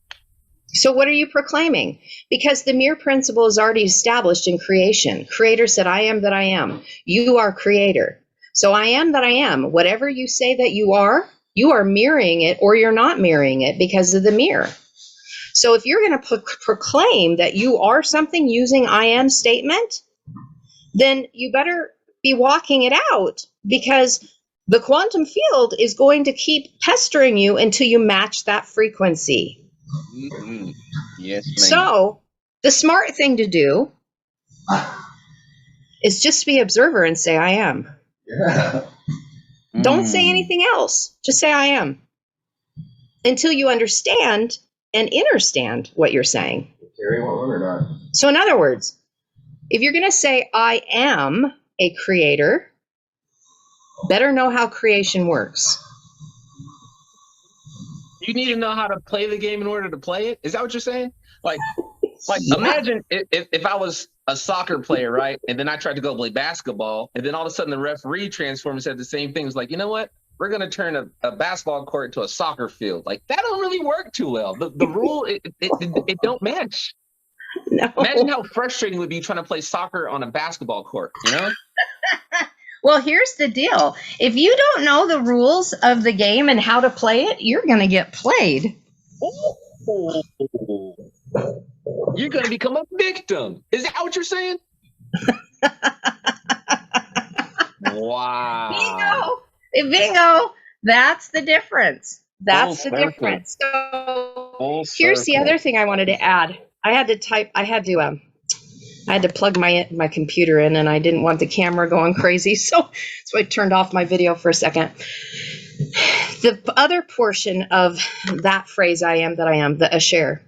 So what are you proclaiming? Because the mirror principle is already established in creation. Creator said, I am that I am. You are creator. So I am that I am. Whatever you say that you are mirroring it, or you're not mirroring it because of the mirror. So if you're going to proclaim that you are something using I am statement, then you better be walking it out, because the quantum field is going to keep pestering you until you match that frequency. Yes, ma'am. So the smart thing to do is just be observer and say, I am. Yeah. Don't say anything else. Just say, I am. Until you understand and understand what you're saying. So in other words, if you're going to say, I am a creator, better know how creation works. You need to know how to play the game in order to play it? Is that what you're saying? Like yeah. Imagine if I was a soccer player, right? And then I tried to go play basketball, and then all of a sudden the referee transformed and said the same thing. It's like, you know what? We're going to turn a basketball court into a soccer field. Like, that don't really work too well. The rule, it don't match. No. Imagine how frustrating it would be trying to play soccer on a basketball court, you know? Well, here's the deal. If you don't know the rules of the game and how to play it, you're going to get played. Oh. You're going to become a victim. Is that what you're saying? Wow. Bingo. That's the difference. That's the difference. So here's the other thing I wanted to add. I had to plug my computer in, and I didn't want the camera going crazy, so I turned off my video for a second. The other portion of that phrase, I am that I am, the Asher.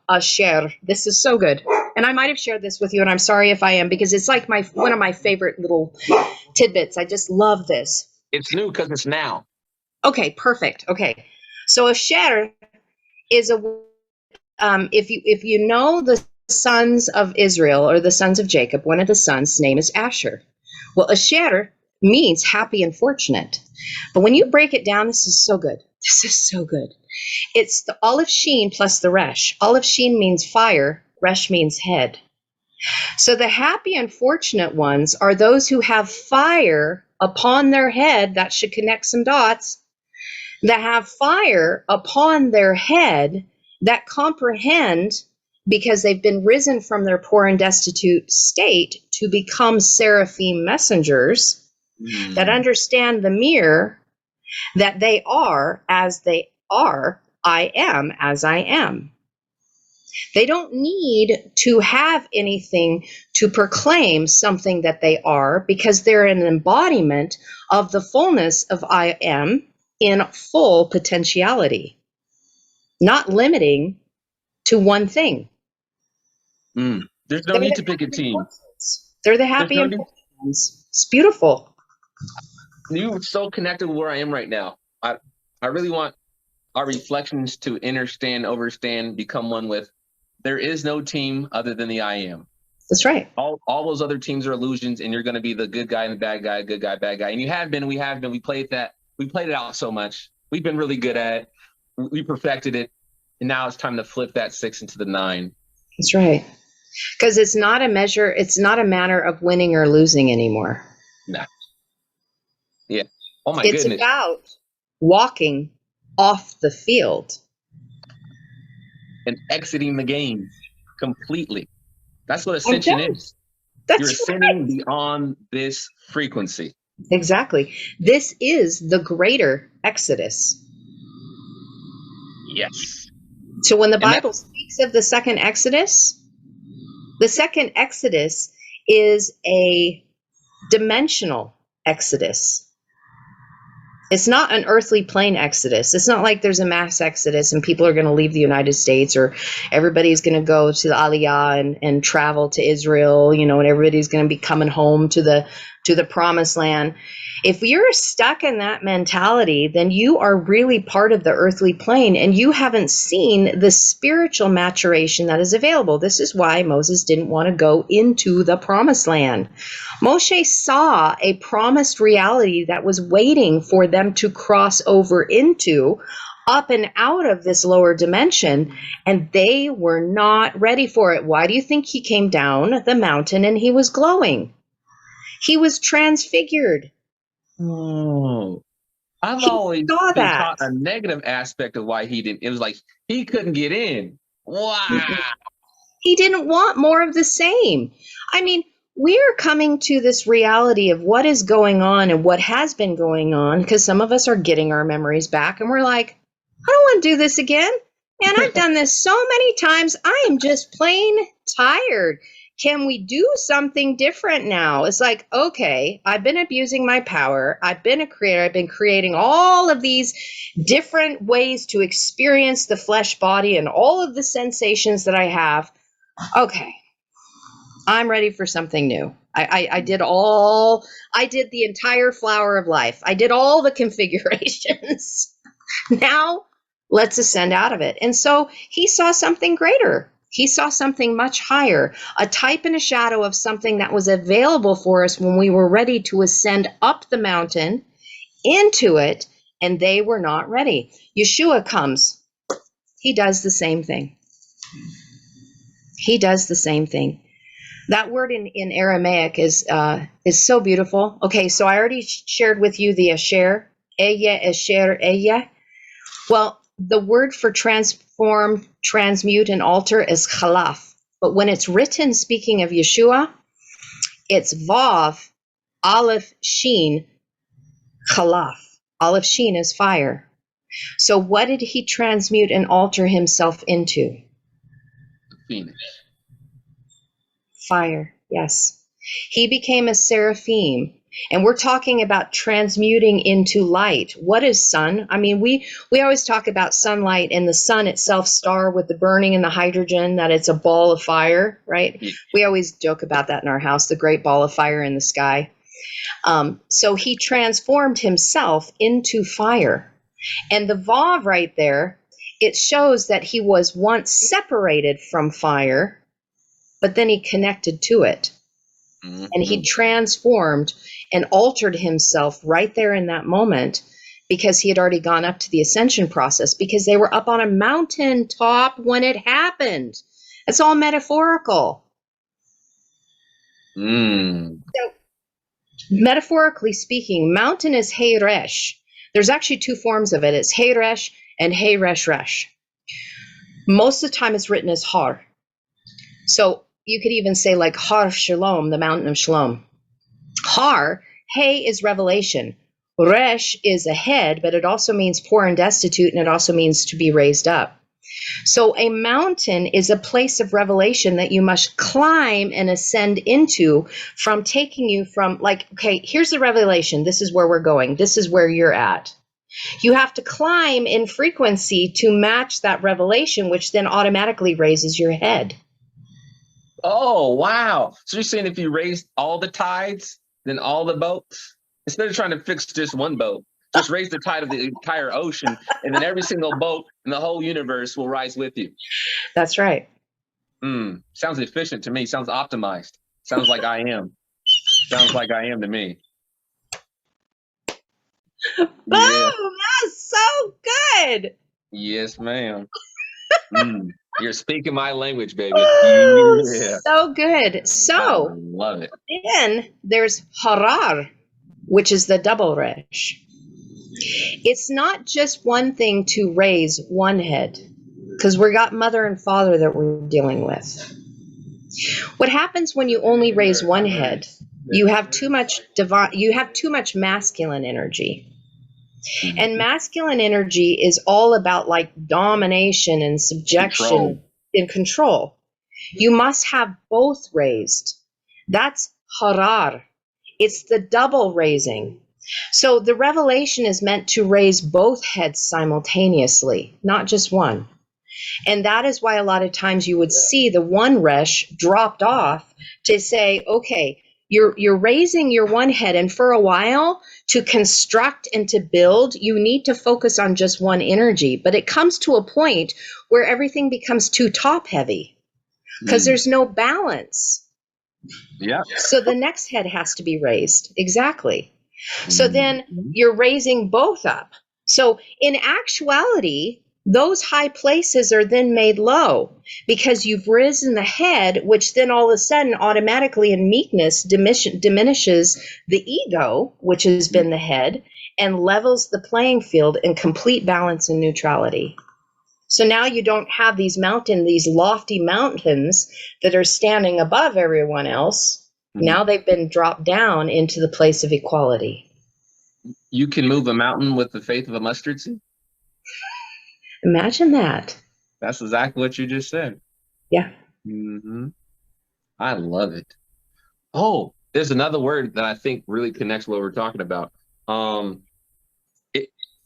Asher. This is so good. And I might have shared this with you, and I'm sorry if I am, because it's like one of my favorite little tidbits. I just love this. It's new because it's now. Okay, perfect. Okay. So Asher is if you know the sons of Israel, or the sons of Jacob, one of the sons' name is Asher. Well, Asher means happy and fortunate. But when you break it down, this is so good. This is so good. It's the Aleph Sheen plus the Resh. Aleph Sheen means fire. Resh means head. So the happy and fortunate ones are those who have fire upon their head. That should connect some dots. That have fire upon their head, that comprehend, because they've been risen from their poor and destitute state to become seraphim messengers, that understand the mirror, that they are as they are, I am as I am. They don't need to have anything to proclaim something that they are, because they're an embodiment of the fullness of I am in full potentiality, not limiting to one thing. There's no need to pick a team. They're the happy and ones. It's beautiful. You're so connected with where I am right now. I really want our reflections to understand, overstand, become one with. There is no team other than the I am. That's right. All those other teams are illusions, and you're going to be the good guy and the bad guy, good guy, bad guy. And you have been, we have been. We played that. We played it out so much. We've been really good at it. We perfected it. And now it's time to flip that 6 into the 9. That's right. Because it's not a measure. It's not a matter of winning or losing anymore. Nah. Yeah. Oh my goodness. It's about walking off the field and exiting the game. completely. That's what I'm ascension done. is. That's You're right. ascending beyond this frequency. Exactly. This is the greater Exodus. Yes. So when the And that, Bible speaks of the second Exodus is a dimensional exodus. It's not an earthly plane exodus. It's not like there's a mass exodus and people are going to leave the United States, or everybody's going to go to the Aliyah and travel to Israel, and everybody's going to be coming home to the promised land. If you're stuck in that mentality, then you are really part of the earthly plane and you haven't seen the spiritual maturation that is available. This is why Moses didn't want to go into the promised land. Moshe saw a promised reality that was waiting for them to cross over into, up and out of this lower dimension, and they were not ready for it. Why do you think he came down the mountain and he was glowing? He was transfigured. oh, I've He always saw been that. taught a negative aspect of why he didn't. It was like he couldn't get in. Wow. He didn't want more of the same. I mean, we're coming to this reality of what is going on and what has been going on, because some of us are getting our memories back and we're like, I don't want to do this again. Man, I've done this so many times. I am just plain tired. Can we do something different now? It's like, okay, I've been abusing my power. I've been a creator. I've been creating all of these different ways to experience the flesh body and all of the sensations that I have. Okay, I'm ready for something new. I did the entire flower of life. I did all the configurations. Now let's ascend out of it. And so he saw something greater. He saw something much higher, a type and a shadow of something that was available for us when we were ready to ascend up the mountain into it, and they were not ready. Yeshua comes. He does the same thing. He does the same thing. That word in Aramaic is so beautiful. Okay, so I already shared with you the asher, eya, asher, eya. Well, the word for transform, transmute, and alter is chalaf. But when it's written speaking of Yeshua, it's vav, aleph, sheen, chalaf. Aleph, sheen is fire. So what did he transmute and alter himself into? Phoenix. Fire, yes. He became a seraphim. And we're talking about transmuting into light. What is sun? I mean, we always talk about sunlight and the sun itself, star with the burning and the hydrogen, that it's a ball of fire, right? Yeah. We always joke about that in our house, the great ball of fire in the sky. So he transformed himself into fire. And the Vav right there, it shows that he was once separated from fire, but then he connected to it. Mm-hmm. And he transformed and altered himself right there in that moment, because he had already gone up to the ascension process, because they were up on a mountain top when it happened. It's all metaphorical. So, metaphorically speaking, mountain is Hey Resh. There's actually two forms of it. It's Hey Resh and Hey Resh Resh. Most of the time it's written as Har. So you could even say like Har Shalom, the mountain of Shalom. Har, Hey is revelation. Resh is a head, but it also means poor and destitute, and it also means to be raised up. So a mountain is a place of revelation that you must climb and ascend into, from taking you from, like, okay, here's the revelation. This is where we're going. This is where you're at. You have to climb in frequency to match that revelation, which then automatically raises your head. Oh, wow. So you're saying if you raise all the tides, then all the boats, instead of trying to fix just one boat, just raise the tide of the entire ocean, and then every single boat in the whole universe will rise with you. That's right. Sounds efficient to me. Sounds optimized. Sounds like I am. Sounds like I am to me. Boom! Yeah. That's so good. Yes, ma'am. You're speaking my language, baby. Oh, yeah. So good. So I love it. Then there's Harar, which is the double resh. It's not just one thing to raise one head. because we got mother and father that we're dealing with. What happens when you only raise one head? You have too much masculine energy. And masculine energy is all about like domination and subjection and control. You must have both raised. That's harar. It's the double raising. So the revelation is meant to raise both heads simultaneously, not just one. And that is why a lot of times you would see the one resh dropped off to say, okay, you're raising your one head, and for a while to construct and to build, you need to focus on just one energy. But it comes to a point where everything becomes too top heavy because there's no balance. Yeah. So the next head has to be raised. Exactly. So then you're raising both up. So in actuality, those high places are then made low because you've risen the head, which then all of a sudden automatically in meekness diminishes the ego, which has been the head, and levels the playing field in complete balance and neutrality. So now you don't have these lofty mountains that are standing above everyone else. Now they've been dropped down into the place of equality. You can move a mountain with the faith of a mustard seed? Imagine that. That's exactly what you just said. Yeah. I love it. Oh, there's another word that I think really connects what we're talking about.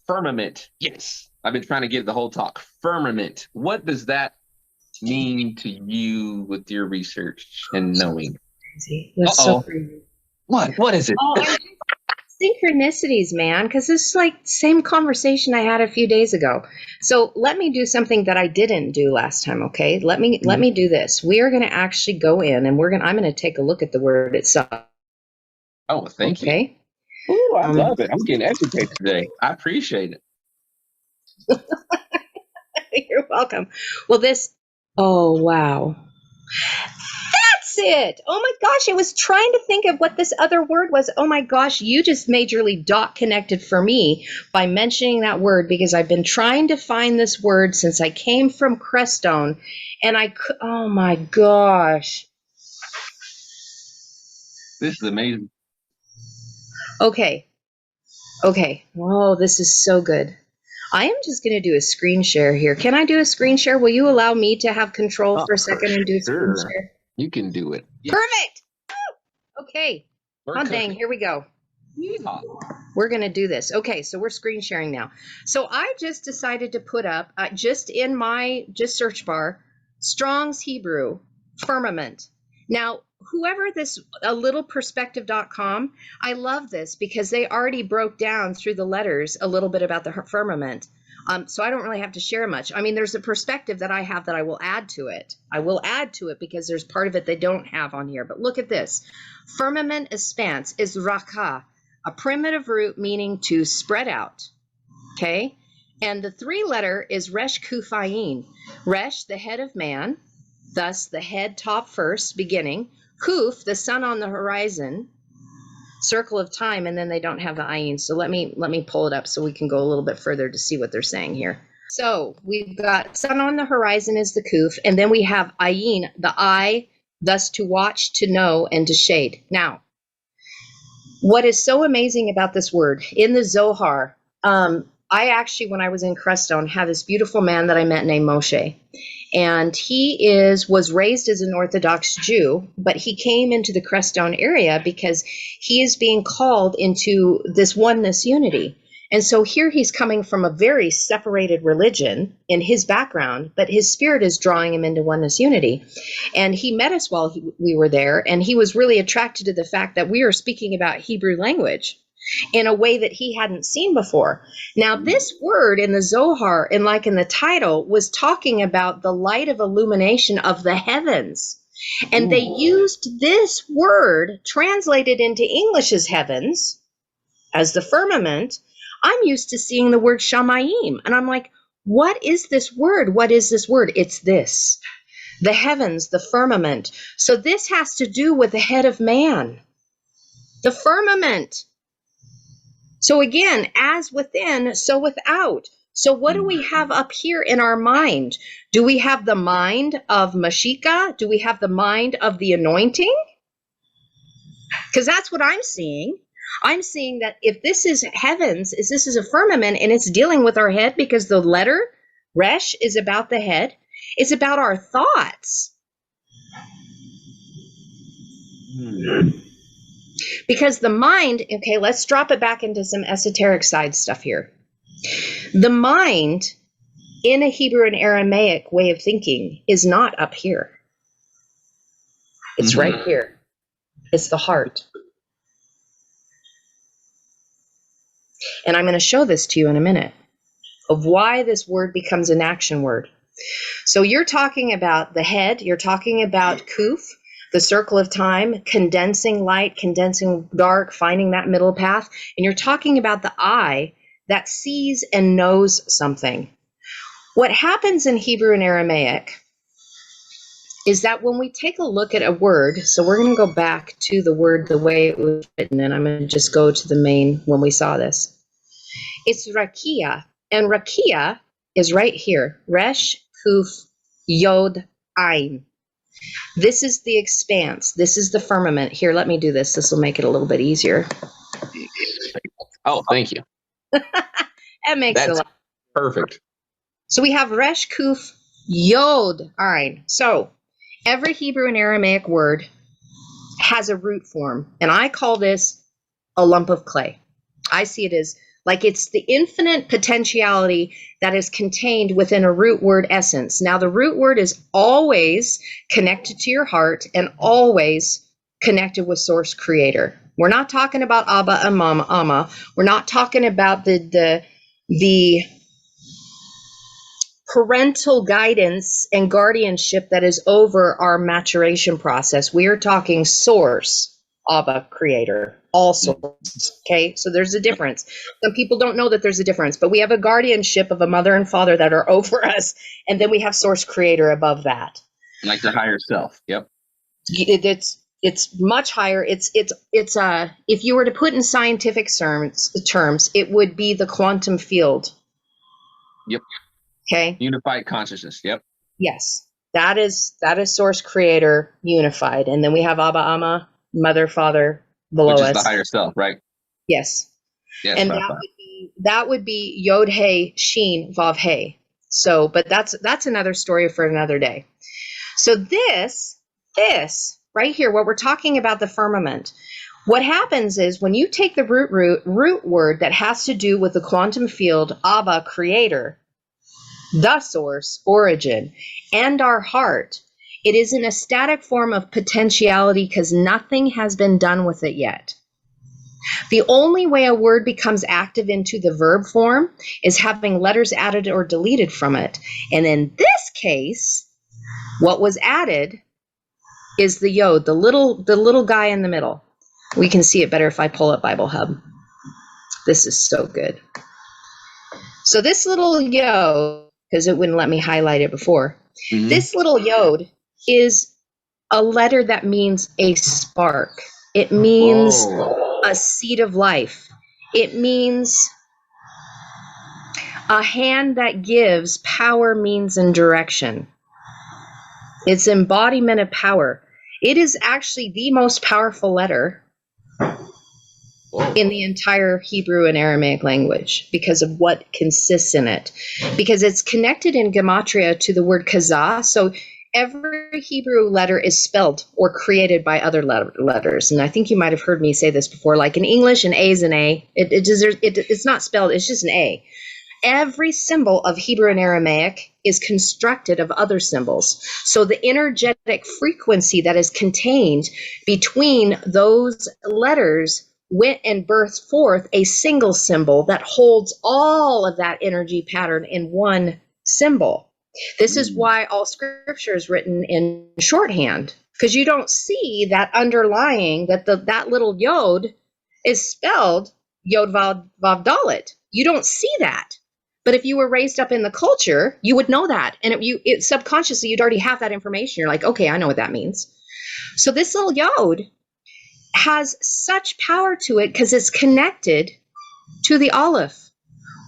Firmament. Yes. I've been trying to get the whole talk. Firmament. What does that mean to you with your research and knowing? That's so crazy. What is it? Synchronicities, man, because it's like same conversation I had a few days ago. So let me do something that I didn't do last time, okay? Let me do this. We are going to actually go in and I'm going to take a look at the word itself. Oh, thank you. Okay. Ooh, I love it. I'm getting educated today. I appreciate it. You're welcome. Well, oh, wow. That's it. Oh my gosh, I was trying to think of what this other word was. Oh my gosh, you just majorly dot connected for me by mentioning that word, because I've been trying to find this word since I came from Crestone, and oh my gosh. This is amazing. Okay. Oh, this is so good. I am just going to do a screen share here. Can I do a screen share? Will you allow me to have control for a second and do a screen share? You can do it. Yeah. Perfect. Okay. Dang, here we go. Yeah. We're going to do this. Okay, so we're screen sharing now. So I just decided to put up, just in my search bar, Strong's Hebrew, firmament. Now, whoever littleperspective.com, I love this because they already broke down through the letters a little bit about the firmament. So I don't really have to share much. I mean, there's a perspective that I have that I will add to it. Because there's part of it they don't have on here. But look at this. Firmament expanse is raka, a primitive root meaning to spread out. Okay? And the 3-letter is resh kufayin. Resh, the head of man, thus the head top first, beginning. Kuf, the sun on the horizon, circle of time, and then they don't have the ayin. So let me pull it up so we can go a little bit further to see what they're saying here. So we've got sun on the horizon is the kuf, and then we have ayin, the eye, thus to watch, to know, and to shade. Now, what is so amazing about this word in the Zohar, I actually, when I was in Crestone, had this beautiful man that I met named Moshe. And he was raised as an Orthodox Jew, but he came into the Crestone area because he is being called into this oneness unity. And so here he's coming from a very separated religion in his background, but his spirit is drawing him into oneness unity. And he met us while we were there, and he was really attracted to the fact that we are speaking about Hebrew language in a way that he hadn't seen before. Now, this word in the Zohar, and like in the title, was talking about the light of illumination of the heavens. And they used this word translated into English as heavens, as the firmament. I'm used to seeing the word shamayim. And I'm like, what is this word? What is this word? It's this. The heavens, the firmament. So this has to do with the head of man. The firmament. So again, as within, so without. So what do we have up here in our mind? Do we have the mind of Mashika? Do we have the mind of the anointing? Because that's what I'm seeing. I'm seeing that if this is heavens, is this is a firmament and it's dealing with our head, because the letter Resh is about the head. It's about our thoughts. Because the mind, okay, let's drop it back into some esoteric side stuff here. The mind in a Hebrew and Aramaic way of thinking is not up here. It's right here. It's the heart. And I'm going to show this to you in a minute of why this word becomes an action word. So you're talking about the head, you're talking about Kuf, the circle of time, condensing light, condensing dark, finding that middle path. And you're talking about the eye that sees and knows something. What happens in Hebrew and Aramaic is that when we take a look at a word, so we're going to go back to the word the way it was written, and I'm going to just go to the main when we saw this. It's rakia, and rakia is right here. Resh, Kuf, Yod, Ain. This is the expanse. This is the firmament. Here, let me do this. This will make it a little bit easier. Oh, thank you. That makes it a lot. Perfect. So we have Resh, Kuf, Yod. All right. So every Hebrew and Aramaic word has a root form, and I call this a lump of clay. I see it as like it's the infinite potentiality that is contained within a root word essence. Now, the root word is always connected to your heart and always connected with Source Creator. We're not talking about Abba and Mama, Amma. We're not talking about the parental guidance and guardianship that is over our maturation process. We are talking Source, Abba, Creator, all souls. Okay, so there's a difference. Some people don't know that there's a difference, but we have a guardianship of a mother and father that are over us, and then we have Source Creator above that. Like the higher self. Yep. It's much higher. It's if you were to put in scientific terms, it would be the quantum field. Yep. Okay. Unified consciousness. Yep. Yes, that is Source Creator unified, and then we have Abba, Amma, Mother, Father below us. Which is the higher self, right? Yes. Yes. And that would be Yod He Shin Vav He. So, but that's another story for another day. So this right here, what we're talking about, the firmament. What happens is when you take the root word that has to do with the quantum field, Abba, Creator, the Source, origin, and our heart, it is in a static form of potentiality because nothing has been done with it yet. The only way a word becomes active into the verb form is having letters added or deleted from it. And in this case, what was added is the Yod, the little guy in the middle. We can see it better if I pull up Bible Hub. This is so good. So this little Yod, because it wouldn't let me highlight it before, this little Yod is a letter that means a spark. It means a seed of life. It means a hand that gives power, means, and direction. It's embodiment of power. It is actually the most powerful letter in the entire Hebrew and Aramaic language because of what consists in it. Because it's connected in gematria to the word kazah. So every Hebrew letter is spelled or created by other letters. And I think you might have heard me say this before, like in English, an A is an A. It's not spelled, it's just an A. Every symbol of Hebrew and Aramaic is constructed of other symbols. So the energetic frequency that is contained between those letters went and birthed forth a single symbol that holds all of that energy pattern in one symbol. This is why all scripture is written in shorthand, because you don't see that underlying that little Yod is spelled Yod Vav Dalet. You don't see that. But if you were raised up in the culture, you would know that. And it subconsciously, you'd already have that information. You're like, okay, I know what that means. So this little Yod has such power to it because it's connected to the Aleph,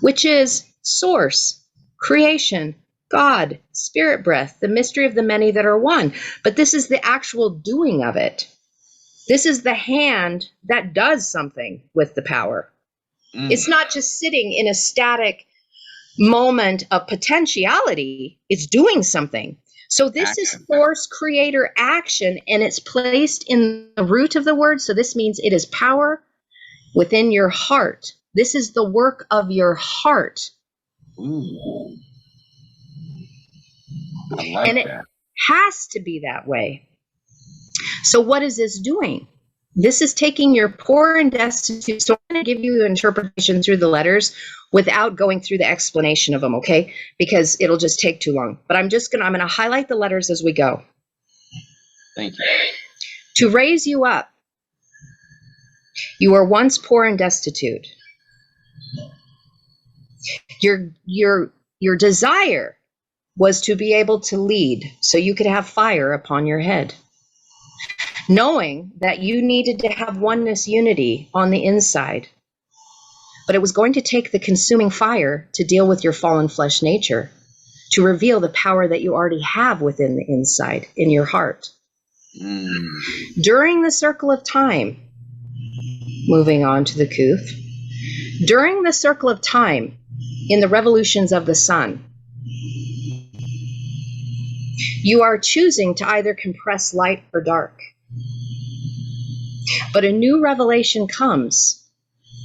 which is source, creation, God, spirit breath, the mystery of the many that are one. But this is the actual doing of it. This is the hand that does something with the power. It's not just sitting in a static moment of potentiality, it's doing something. So this is force, creator, action, and it's placed in the root of the word. So this means it is power within your heart. This is the work of your heart. Ooh. I like and it that. has to be that way. So what is this doing? This is taking your poor and destitute. So I'm going to give you an interpretation through the letters without going through the explanation of them, okay? Because it'll just take too long. But I'm going to highlight the letters as we go. Thank you. To raise you up. You were once poor and destitute. Your desire was to be able to lead so you could have fire upon your head. Knowing that you needed to have oneness unity on the inside. But it was going to take the consuming fire to deal with your fallen flesh nature, to reveal the power that you already have within the inside, in your heart. During the circle of time, moving on to the Kuth, during the circle of time, in the revolutions of the sun, you are choosing to either compress light or dark. But a new revelation comes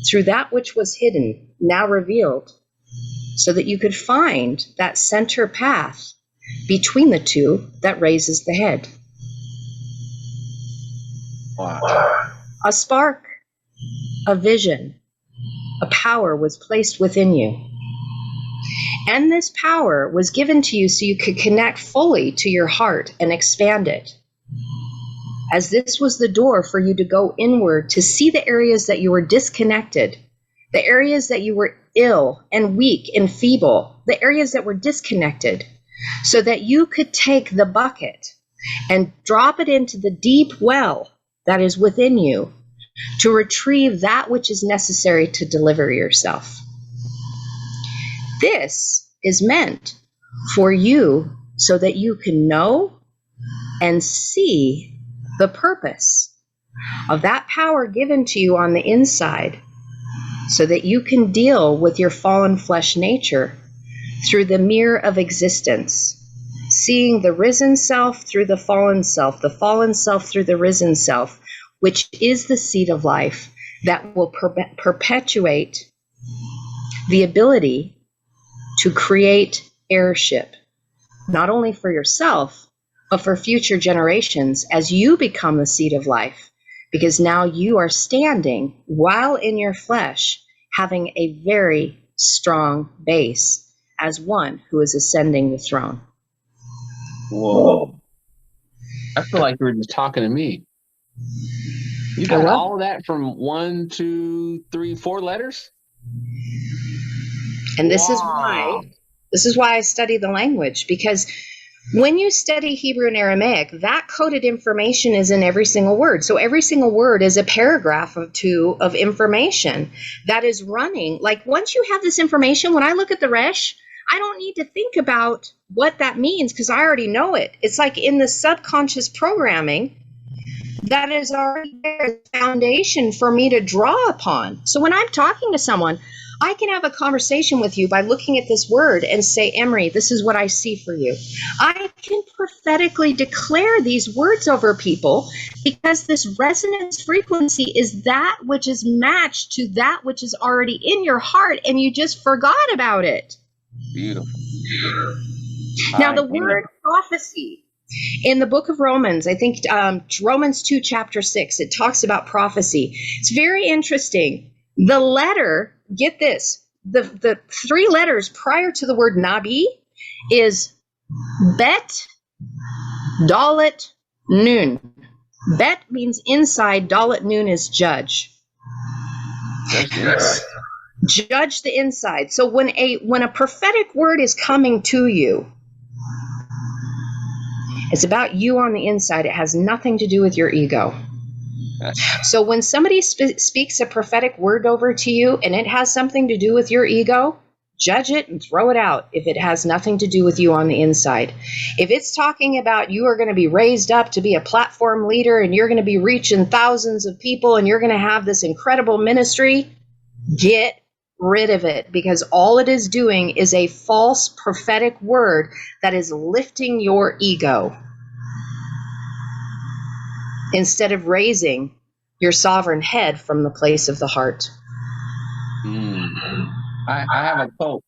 through that which was hidden, now revealed, so that you could find that center path between the two that raises the head. Wow. A spark, a vision, a power was placed within you. And this power was given to you so you could connect fully to your heart and expand it. As this was the door for you to go inward to see the areas that you were disconnected, the areas that you were ill and weak and feeble, the areas that were disconnected, so that you could take the bucket and drop it into the deep well that is within you to retrieve that which is necessary to deliver yourself. This is meant for you so that you can know and see the purpose of that power given to you on the inside, so that you can deal with your fallen flesh nature through the mirror of existence, seeing the risen self through the fallen self through the risen self, which is the seed of life that will perpetuate the ability to create heirship, not only for yourself, but for future generations as you become the seed of life, because now you are standing while in your flesh, having a very strong base as one who is ascending the throne. Whoa. I feel like you were just talking to me. You got all of that from 1, 2, 3, 4 letters? And this is why I study the language, because when you study Hebrew and Aramaic, that coded information is in every single word. So every single word is a paragraph or two of information that is running. Like once you have this information, when I look at the Resh, I don't need to think about what that means because I already know it. It's like in the subconscious programming that is already there, foundation for me to draw upon. So when I'm talking to someone, I can have a conversation with you by looking at this word and say, Emery, this is what I see for you. I can prophetically declare these words over people because this resonance frequency is that which is matched to that which is already in your heart, and you just forgot about it. Beautiful. Now, the word prophecy in the book of Romans, I think Romans 2, chapter 6, it talks about prophecy. It's very interesting. The letter, get this, the 3 letters prior to the word Nabi is Bet, Dalet, Nun. Bet means inside, Dalet, Nun is judge. Judge the inside. So when a prophetic word is coming to you, it's about you on the inside. It has nothing to do with your ego. So when somebody speaks a prophetic word over to you and it has something to do with your ego, Judge it and throw it out if it has nothing to do with you on the inside. If it's talking about you are going to be raised up to be a platform leader and you're going to be reaching thousands of people and you're going to have this incredible ministry, get rid of it, because all it is doing is a false prophetic word that is lifting your ego instead of raising your sovereign head from the place of the heart. I have a quote,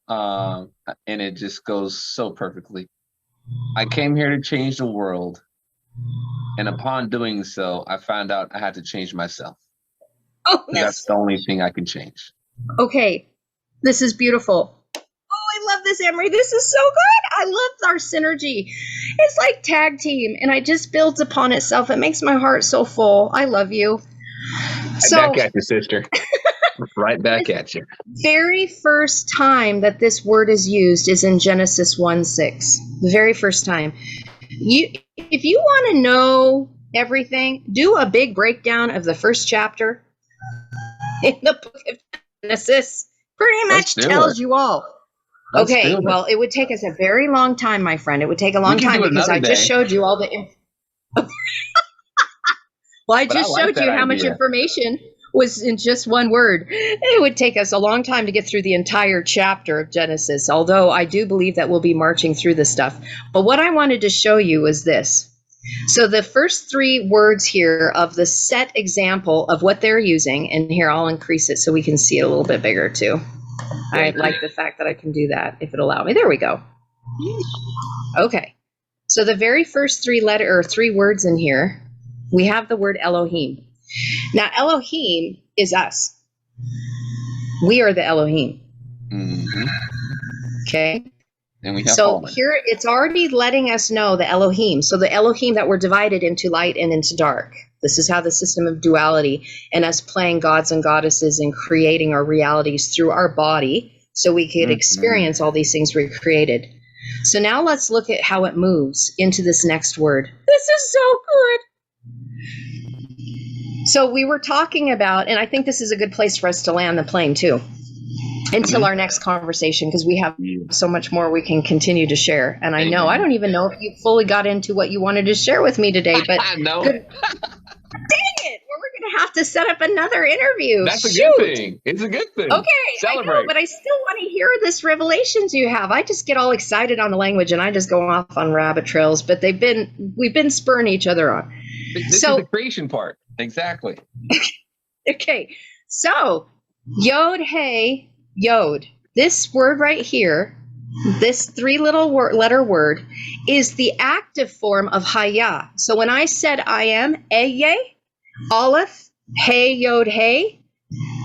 and it just goes so perfectly. I came here to change the world, and upon doing so, I found out I had to change myself. Oh, that's the only thing I can change. Okay, this is beautiful. Oh, I love this, Emery. This is so good. I love our synergy. It's like tag team, and it just builds upon itself. It makes my heart so full. I love you. Back at you, sister. Right back at you. Very first time that this word is used is in Genesis 1:6. The very first time. If you want to know everything, do a big breakdown of the first chapter in the book of Genesis. Pretty much tells you all. Okay, well, it would take us a very long time, my friend. It would take a long time because I just showed you all the well, I just showed you how much information was in just one word. It would take us a long time to get through the entire chapter of Genesis, although I do believe that we'll be marching through this stuff. But what I wanted to show you is this. So the first three words here of the set example of what they're using, and here I'll increase it so we can see it a little bit bigger too. I like the fact that I can do that if it'll allow me. There we go. Okay. So the very first three words in here, we have the word Elohim. Now, Elohim is us. We are the Elohim. Mm-hmm. Okay. And we have so fallen. Here it's already letting us know the Elohim. So the Elohim that we're divided into light and into dark. This is how the system of duality and us playing gods and goddesses and creating our realities through our body so we could experience all these things we created. So now let's look at how it moves into this next word. This is so good. So we were talking about, and I think this is a good place for us to land the plane too, until our next conversation, because we have so much more we can continue to share. And I know, I don't even know if you fully got into what you wanted to share with me today, but no. Dang it. Well, we're going to have to set up another interview. That's a good thing. It's a good thing. Okay. Celebrate. I know, but I still want to hear this revelations you have. I just get all excited on the language and I just go off on rabbit trails, but we've been spurring each other on. This is the creation part. Exactly. Okay. So Yod, Hey, Yod. This word right here, this three letter word, is the active form of Hayah. So when I said I am, Eye, Aleph, Hey, Yod, Hey,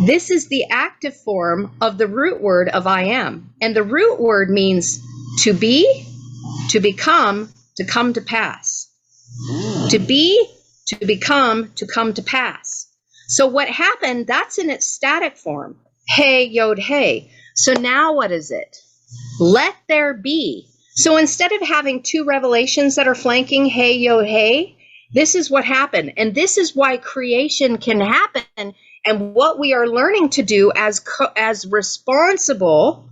this is the active form of the root word of I am. And the root word means to be, to become, to come to pass. To be, to become, to come to pass. So what happened, that's in its static form. Hey, Yod, Hey. So now what is it? Let there be. So instead of having two revelations that are flanking Hey, Yod, Hey, this is what happened. And this is why creation can happen. And what we are learning to do as responsible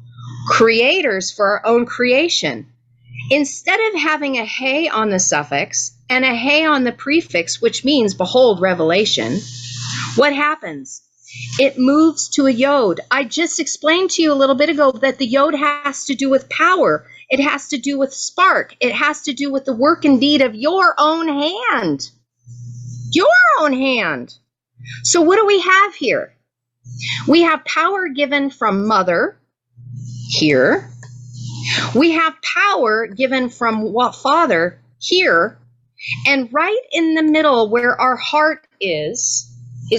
creators for our own creation. Instead of having a Hey on the suffix and a Hey on the prefix, which means behold revelation, what happens? It moves to a Yod. I just explained to you a little bit ago that the Yod has to do with power. It has to do with spark. It has to do with the work and deed of your own hand. Your own hand. So what do we have here? We have power given from mother here. We have power given from Father here. And right in the middle where our heart is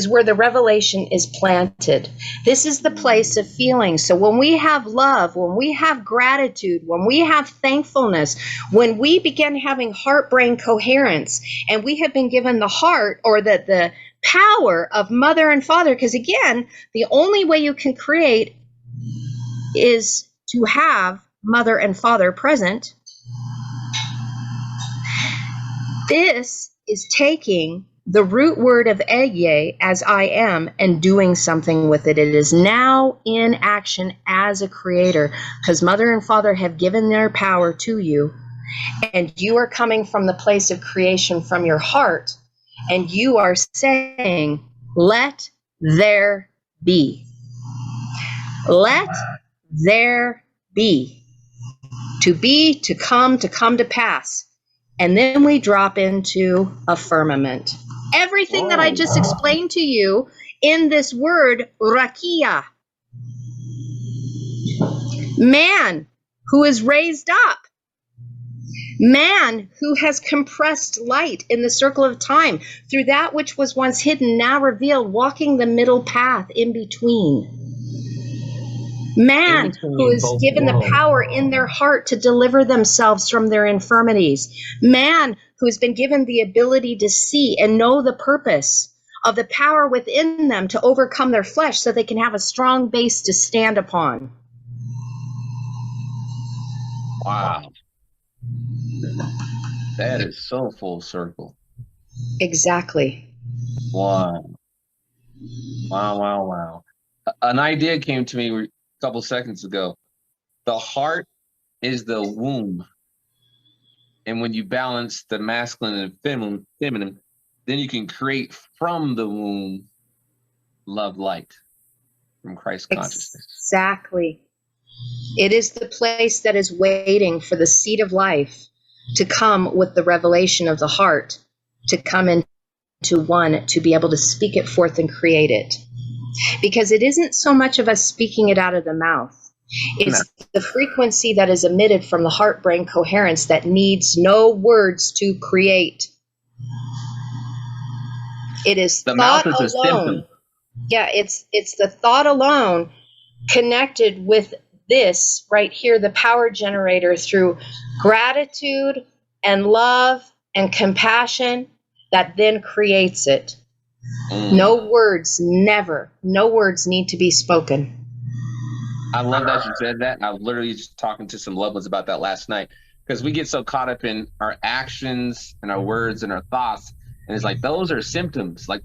where the revelation is planted. This is the place of feeling. So when we have love, when we have gratitude, when we have thankfulness, when we begin having heart-brain coherence, and we have been given the heart or the power of mother and father, because again, the only way you can create is to have mother and father present. This is taking the root word of eye as I am and doing something with it. It is now in action as a creator, because mother and father have given their power to you, and you are coming from the place of creation from your heart, and you are saying, let there be. Let there be. To be, to come to pass. And then we drop into a firmament. Everything that I just explained to you in this word, rakia. Man who is raised up. Man who has compressed light in the circle of time through that which was once hidden, now revealed, walking the middle path in between. Man who is given the power in their heart to deliver themselves from their infirmities. Man who has been given the ability to see and know the purpose of the power within them to overcome their flesh so they can have a strong base to stand upon. Wow. That is so full circle. Exactly. Wow. Wow. An idea came to me a couple seconds ago. The heart is the womb. And when you balance the masculine and feminine, then you can create from the womb love light from Christ consciousness. Exactly. It is the place that is waiting for the seed of life to come with the revelation of the heart, to come into one, to be able to speak it forth and create it. Because it isn't so much of us speaking it out of the mouth. It's the frequency that is emitted from the heart-brain coherence that needs no words to create. It is the thought mouth is alone. Yeah, it's the thought alone connected with this right here, the power generator, through gratitude and love and compassion that then creates it. No words, never. No words need to be spoken. I love that you said that. I was literally just talking to some loved ones about that last night, because we get so caught up in our actions and our words and our thoughts. And it's like, those are symptoms. Like,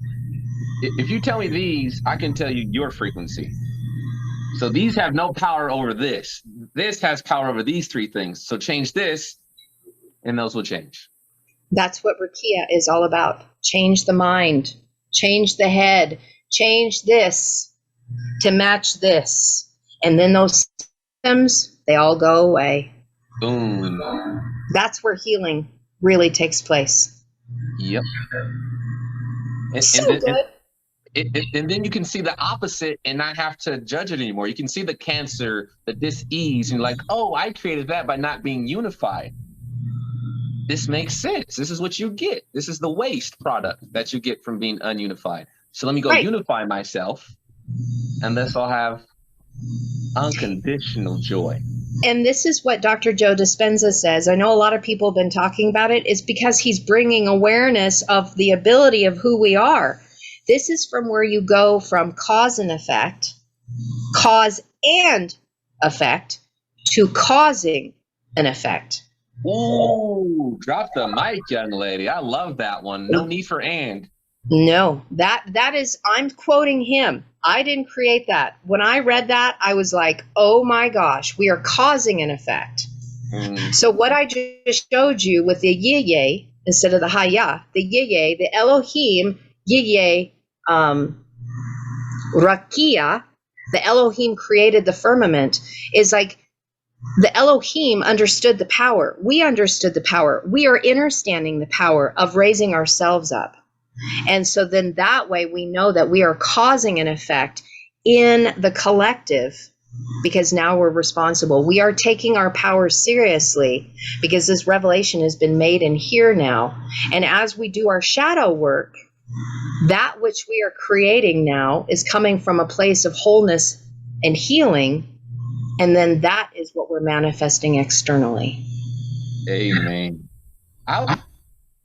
if you tell me these, I can tell you your frequency. So these have no power over this. This has power over these three things. So change this, and those will change. That's what Rakia is all about. Change the mind, change the head, change this to match this. And then those symptoms, they all go away. Boom. That's where healing really takes place. Yep. And then you can see the opposite and not have to judge it anymore. You can see the cancer, the dis-ease, and you're like, oh, I created that by not being unified. This makes sense. This is what you get. This is the waste product that you get from being ununified. So let me go unify myself, and thus I'll have unconditional joy. And this is what Dr. Joe Dispenza says. I know a lot of people have been talking about it. It's because he's bringing awareness of the ability of who we are. This is from where you go from cause and effect, to causing an effect. Ooh, drop the mic, young lady. I love that one. No need for and. No, that is, I'm quoting him. I didn't create that. When I read that, I was like, oh my gosh, we are causing an effect. So what I just showed you with the yeye instead of the haya, the yeye, the Elohim, yeye, rakia, the Elohim created the firmament, is like the Elohim understood the power. We understood the power. We are understanding the power of raising ourselves up. And so then that way we know that we are causing an effect in the collective, because now we're responsible. We are taking our power seriously because this revelation has been made in here now. And as we do our shadow work, that which we are creating now is coming from a place of wholeness and healing. And then that is what we're manifesting externally. Amen.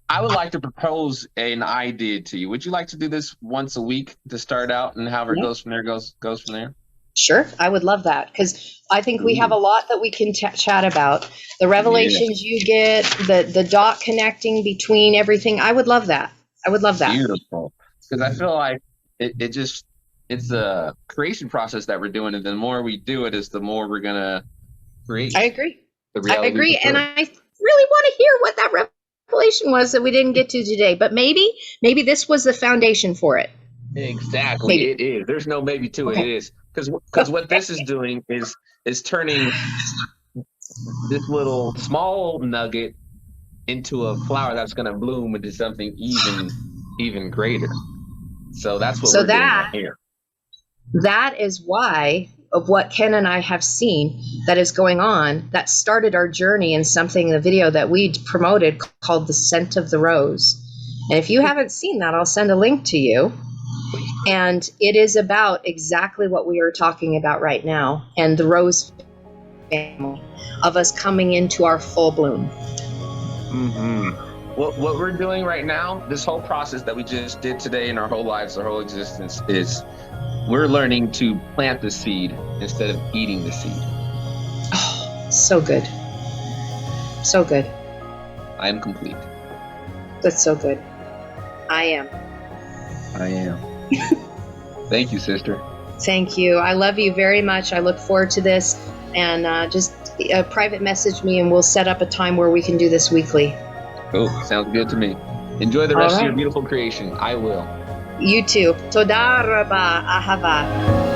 I would like to propose an idea to you. Would you like to do this once a week to start out, and however it goes from there, goes from there? Sure. I would love that, because I think we have a lot that we can chat about. The revelations you get, the dot connecting between everything. I would love that. I would love that. Beautiful. Because I feel like it's a creation process that we're doing, and the more we do it, is the more we're gonna create. I agree. The reality. I agree, and I really want to hear what that revelation was that we didn't get to today. But maybe this was the foundation for it. Exactly, Maybe. it is. There's no maybe to it. Okay. It is because what this is doing is turning this little small nugget into a flower that's going to bloom into something even greater. So that's what we're doing right here. That is why of what Ken and I have seen that is going on, that started our journey in something, the video that we promoted called The Scent of the Rose. And if you haven't seen that, I'll send a link to you. And it is about exactly what we are talking about right now, and the rose family of us coming into our full bloom. Mm-hmm. What we're doing right now, this whole process that we just did today in our whole lives, our whole existence, is we're learning to plant the seed instead of eating the seed. Oh, so good. So good. I am complete. That's so good. I am. Thank you, sister. Thank you. I love you very much. I look forward to this. And just private message me, and we'll set up a time where we can do this weekly. Oh, sounds good to me. Enjoy the rest of your beautiful creation. I will. You too. Toda raba ahava.